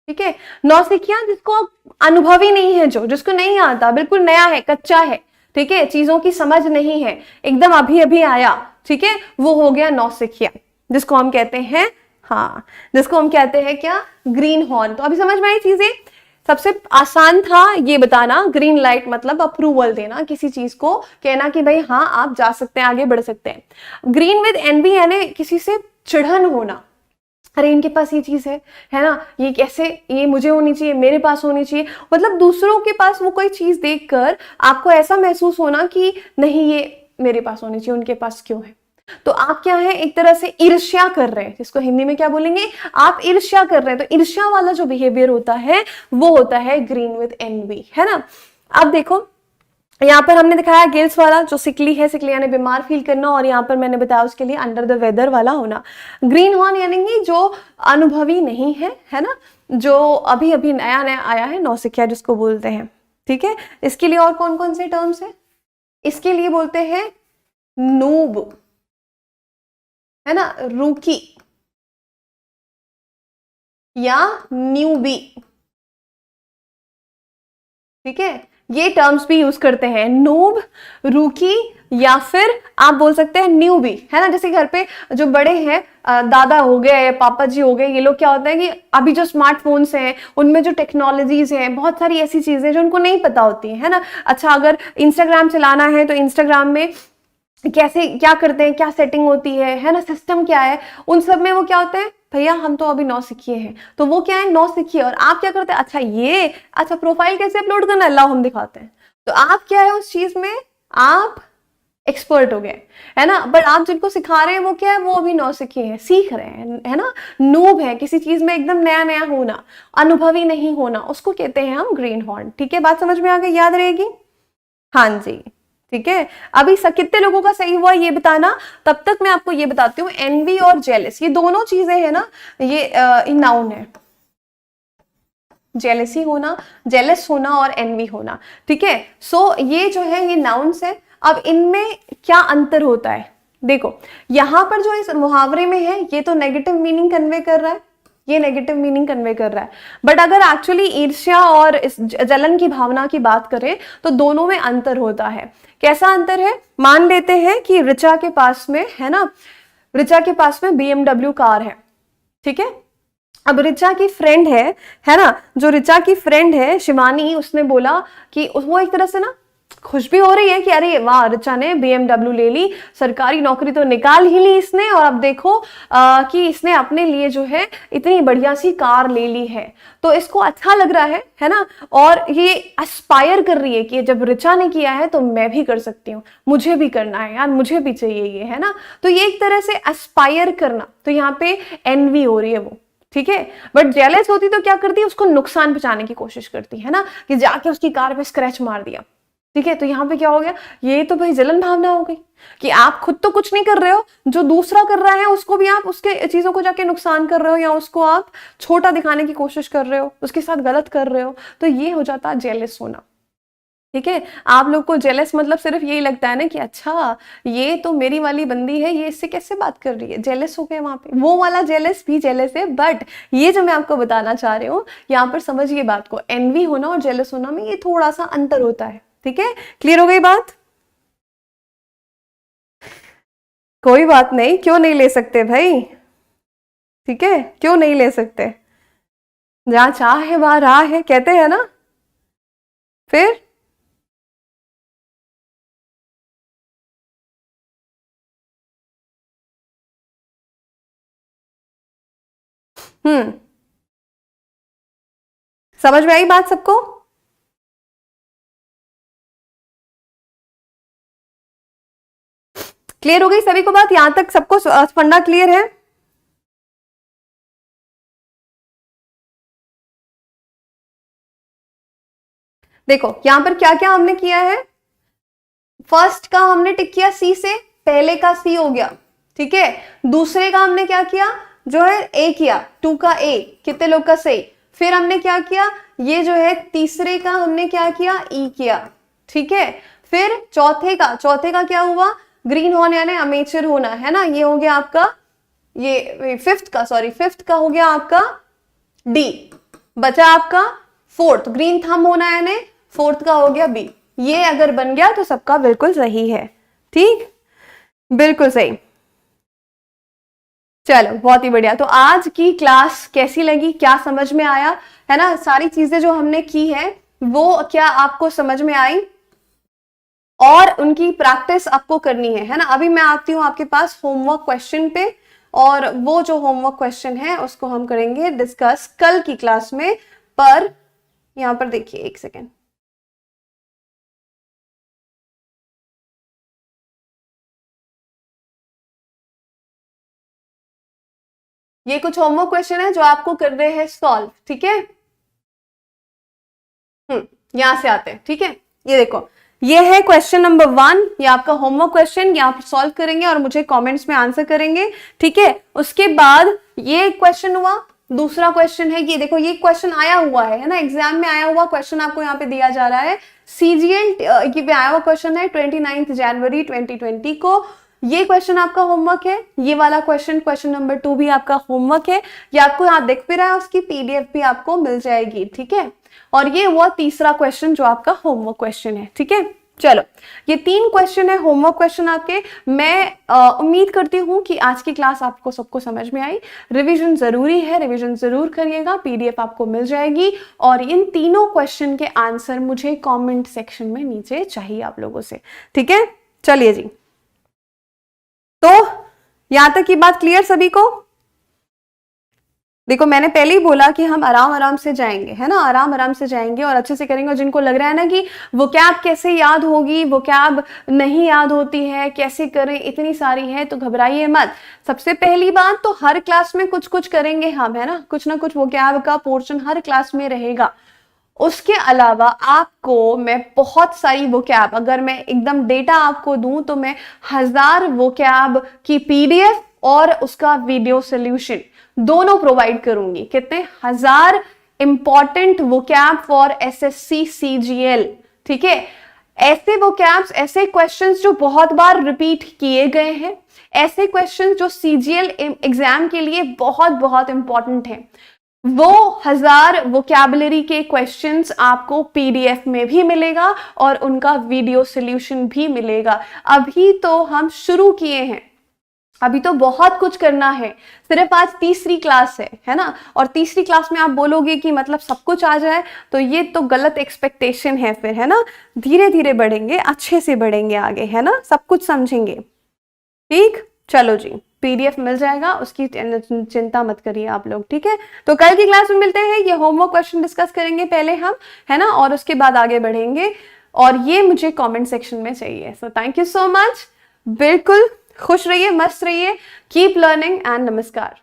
ठीक है। नौसिखिया जिसको अनुभवी नहीं है, जो जिसको नहीं आता, बिल्कुल नया है, कच्चा है, ठीक है, चीजों की समझ नहीं है, एकदम अभी अभी आया, ठीक है, वो हो गया नौसिखिया, जिसको हम कहते हैं, हाँ, जिसको हम कहते हैं क्या, ग्रीन हॉर्न। तो अभी समझ में आई चीजें। सबसे आसान था ये बताना, ग्रीन लाइट मतलब अप्रूवल देना, किसी चीज को कहना कि भाई हाँ आप जा सकते हैं, आगे बढ़ सकते हैं। ग्रीन विद एनवी यानी किसी से चिढ़न होना, अरे इनके पास ये चीज है ना, ये कैसे, ये मुझे होनी चाहिए, मेरे पास होनी चाहिए, मतलब दूसरों के पास वो कोई चीज देखकर आपको ऐसा महसूस होना कि नहीं ये मेरे पास होनी चाहिए, उनके पास क्यों है। तो आप क्या है, एक तरह से ईर्ष्या कर रहे हैं, जिसको हिंदी में क्या बोलेंगे, आप ईर्ष्या कर रहे हैं। तो ईर्ष्या वाला जो बिहेवियर होता है वो होता है ग्रीन विद एनवी, है ना। अब देखो यहाँ पर हमने दिखाया गिल्स वाला जो सिकली है, सिकली यानी बीमार फील करना, और यहाँ पर मैंने बताया उसके लिए अंडर द वेदर वाला होना। ग्रीन हॉर्न यानी कि जो अनुभवी नहीं है ना, जो अभी अभी नया नया आया है, नौसिखिया जिसको बोलते हैं, ठीक है। इसके लिए और कौन कौन से टर्म्स है, इसके लिए बोलते हैं नूब, है ना, रूकी, या न्यूबी, ठीक है, ये टर्म्स भी यूज करते हैं, नूब, रूकी, या फिर आप बोल सकते हैं न्यूबी, है ना। जैसे घर पे जो बड़े हैं, दादा हो गए, पापा जी हो गए, ये लोग क्या होता है कि अभी जो स्मार्टफोन्स हैं उनमें जो टेक्नोलॉजीज हैं, बहुत सारी ऐसी चीजें जो उनको नहीं पता होती है ना। अच्छा, अगर इंस्टाग्राम चलाना है तो इंस्टाग्राम में कैसे क्या करते हैं, क्या सेटिंग होती है ना, सिस्टम क्या है, उन सब में वो क्या होते हैं, भैया हम तो अभी नौसिखिए हैं, तो वो क्या है, नौसिखिए। और आप क्या करते हैं, अच्छा ये, अच्छा प्रोफाइल कैसे अपलोड करना है, लाओ हम दिखाते हैं। तो आप क्या है उस चीज में, आप एक्सपर्ट हो गए, है ना। बट आप जिनको सिखा रहे हैं वो क्या है, वो अभी नौसिखिए हैं, सीख रहे हैं, है ना। नूब है, किसी चीज में एकदम नया नया होना, अनुभवी नहीं होना, उसको कहते हैं हम ग्रीन हॉर्न। ठीक है, बात समझ में आ गई, याद रहेगी। हाँ जी, ठीक है। अभी कितने लोगों का सही हुआ ये बताना, तब तक मैं आपको ये बताती हूँ, एनवी और जेलस, ये दोनों चीजें है ना, ये नाउन है। जेलसी होना, जेलस होना और एनवी होना, ठीक है। सो ये जो है ये नाउन्स है। अब इनमें क्या अंतर होता है, देखो यहां पर जो इस मुहावरे में है ये तो नेगेटिव मीनिंग कन्वे कर रहा है, ये नेगेटिव मीनिंग कन्वे कर रहा है। बट अगर एक्चुअली ईर्ष्या और इस जलन की भावना की बात करें तो दोनों में अंतर होता है। कैसा अंतर है, मान लेते हैं कि ऋचा के पास में, है ना, ऋचा के पास में BMW कार है, ठीक है। अब ऋचा की फ्रेंड है ना, जो ऋचा की फ्रेंड है शिवानी, उसने बोला कि वो एक तरह से ना खुश भी हो रही है कि अरे वाह, ऋचा ने BMW ले ली, सरकारी नौकरी तो निकाल ही ली इसने, और अब देखो कि इसने अपने लिए जो है इतनी बढ़िया सी कार ले ली है, तो इसको अच्छा लग रहा है ना। और ये एस्पायर कर रही है कि जब ऋचा ने किया है तो मैं भी कर सकती हूँ, मुझे भी करना है यार, मुझे भी चाहिए ये, है ना। तो ये एक तरह से एस्पायर करना, तो यहाँ पे एनवी हो रही है वो, ठीक है। बट जेलस होती तो क्या करती है, उसको नुकसान पहुंचाने की कोशिश करती है ना, कि जाके उसकी कार पे स्क्रैच मार दिया, ठीक है। तो यहाँ पे क्या हो गया, ये तो भाई जलन भावना हो गई कि आप खुद तो कुछ नहीं कर रहे हो, जो दूसरा कर रहा है उसको भी आप उसके चीजों को जाके नुकसान कर रहे हो, या उसको आप छोटा दिखाने की कोशिश कर रहे हो, उसके साथ गलत कर रहे हो, तो ये हो जाता है जेलस होना, ठीक है। आप लोग को जेलस मतलब सिर्फ यही लगता है ना कि अच्छा ये तो मेरी वाली बंदी है, ये इससे कैसे बात कर रही है, जेलस हो गए वहां पे, वो वाला जेलस भी जेलस है। बट ये जो मैं आपको बताना चाह रही हूँ, यहाँ पर समझिए बात को, एनवी होना और जेलस होना में ये थोड़ा सा अंतर होता है, ठीक है। क्लियर हो गई बात, कोई बात नहीं, क्यों नहीं ले सकते भाई, ठीक है, क्यों नहीं ले सकते, जहां चाह है वहां राह है, कहते हैं ना। फिर हम्म, समझ में आई बात सबको। क्लियर हो गई सभी को बात, यहां तक सबको फंडा क्लियर है। देखो यहां पर क्या क्या हमने किया है, फर्स्ट का हमने टिक किया सी से, पहले का सी हो गया, ठीक है। दूसरे का हमने क्या किया, जो है ए किया, 2 का ए, कितने लोग का सही। फिर हमने क्या किया, ये जो है तीसरे का हमने क्या किया, ई किया, ठीक है। फिर चौथे का क्या हुआ, ग्रीन हॉर्न यानी अमेचर होना, है ना, ये हो गया आपका, ये फिफ्थ का हो गया आपका डी, बचा आपका फोर्थ, ग्रीन थंब होना यानी फोर्थ का हो गया बी। ये अगर बन गया तो सबका बिल्कुल सही है, ठीक, बिल्कुल सही। चलो बहुत ही बढ़िया। तो आज की क्लास कैसी लगी, क्या समझ में आया, है ना, सारी चीजें जो हमने की है वो क्या आपको समझ में आई, और उनकी प्रैक्टिस आपको करनी है ना। अभी मैं आती हूँ आपके पास होमवर्क क्वेश्चन पे, और वो जो होमवर्क क्वेश्चन है उसको हम करेंगे डिस्कस कल की क्लास में। पर यहां पर देखिए एक सेकेंड, ये कुछ होमवर्क क्वेश्चन है जो आपको कर रहे हैं सॉल्व, ठीक है। यहां से आते हैं, ठीक है। ये देखो, ये है क्वेश्चन नंबर 1, ये आपका होमवर्क क्वेश्चन, यहाँ पर सॉल्व करेंगे और मुझे कमेंट्स में आंसर करेंगे, ठीक है। उसके बाद ये क्वेश्चन हुआ, दूसरा क्वेश्चन है, ये देखो ये क्वेश्चन आया हुआ है ना, एग्जाम में आया हुआ क्वेश्चन आपको यहाँ पे दिया जा रहा है, CGL की पे आया हुआ क्वेश्चन है 29 जनवरी 2020 को, ये क्वेश्चन आपका होमवर्क है, ये वाला क्वेश्चन नंबर 2 भी आपका होमवर्क है, ये आपको यहाँ दिख भी रहा है, उसकी पीडीएफ भी आपको मिल जाएगी, ठीक है। और ये हुआ तीसरा क्वेश्चन जो आपका होमवर्क क्वेश्चन है, ठीक है। चलो, ये 3 क्वेश्चन है होमवर्क क्वेश्चन आपके। मैं उम्मीद करती हूँ कि आज की क्लास आपको सबको समझ में आई। रिवीजन जरूरी है, रिवीजन जरूर करिएगा, पीडीएफ आपको मिल जाएगी। और इन तीनों क्वेश्चन के आंसर मुझे कमेंट सेक्शन में नीचे चाहिए आप लोगों से, ठीक है। चलिए जी, तो यहां तक की बात क्लियर सभी को? देखो, मैंने पहले ही बोला कि हम आराम आराम से जाएंगे, है ना, आराम आराम से जाएंगे और अच्छे से करेंगे। और जिनको लग रहा है ना कि वोकैब कैसे याद होगी, वोकैब नहीं याद होती है, कैसे करें, इतनी सारी है, तो घबराइए मत। सबसे पहली बात तो हर क्लास में कुछ कुछ करेंगे हम, है ना, कुछ ना कुछ वोकैब का पोर्शन हर क्लास में रहेगा। उसके अलावा आपको मैं बहुत सारी वोकैब, अगर मैं एकदम डेटा आपको दूं तो मैं 1000 वोकैब की पीडीएफ और उसका वीडियो सोल्यूशन दोनों प्रोवाइड करूंगी। कितने? 1000 important vocab for SSC CGL, ठीक है। ऐसे वोकैब्स, ऐसे क्वेश्चंस जो बहुत बार रिपीट किए गए हैं, ऐसे क्वेश्चंस जो सीजीएल एग्जाम के लिए बहुत बहुत इंपॉर्टेंट हैं, वो 1000 वोकैबुलरी के क्वेश्चंस आपको पीडीएफ में भी मिलेगा और उनका वीडियो सोल्यूशन भी मिलेगा। अभी तो हम शुरू किए हैं, अभी तो बहुत कुछ करना है। सिर्फ आज तीसरी क्लास है ना, और तीसरी क्लास में आप बोलोगे कि मतलब सब कुछ आ जाए, तो ये तो गलत एक्सपेक्टेशन है फिर, है ना। धीरे धीरे बढ़ेंगे, अच्छे से बढ़ेंगे आगे, है ना, सब कुछ समझेंगे, ठीक। चलो जी, पीडीएफ मिल जाएगा, उसकी चिंता मत करिए आप लोग, ठीक है। तो कल की क्लास में मिलते हैं, ये होमवर्क क्वेश्चन डिस्कस करेंगे पहले हम, है ना, और उसके बाद आगे बढ़ेंगे। और ये मुझे कमेंट सेक्शन में चाहिए। So thank you so much, बिल्कुल खुश रहिए, मस्त रहिए, कीप लर्निंग एंड नमस्कार।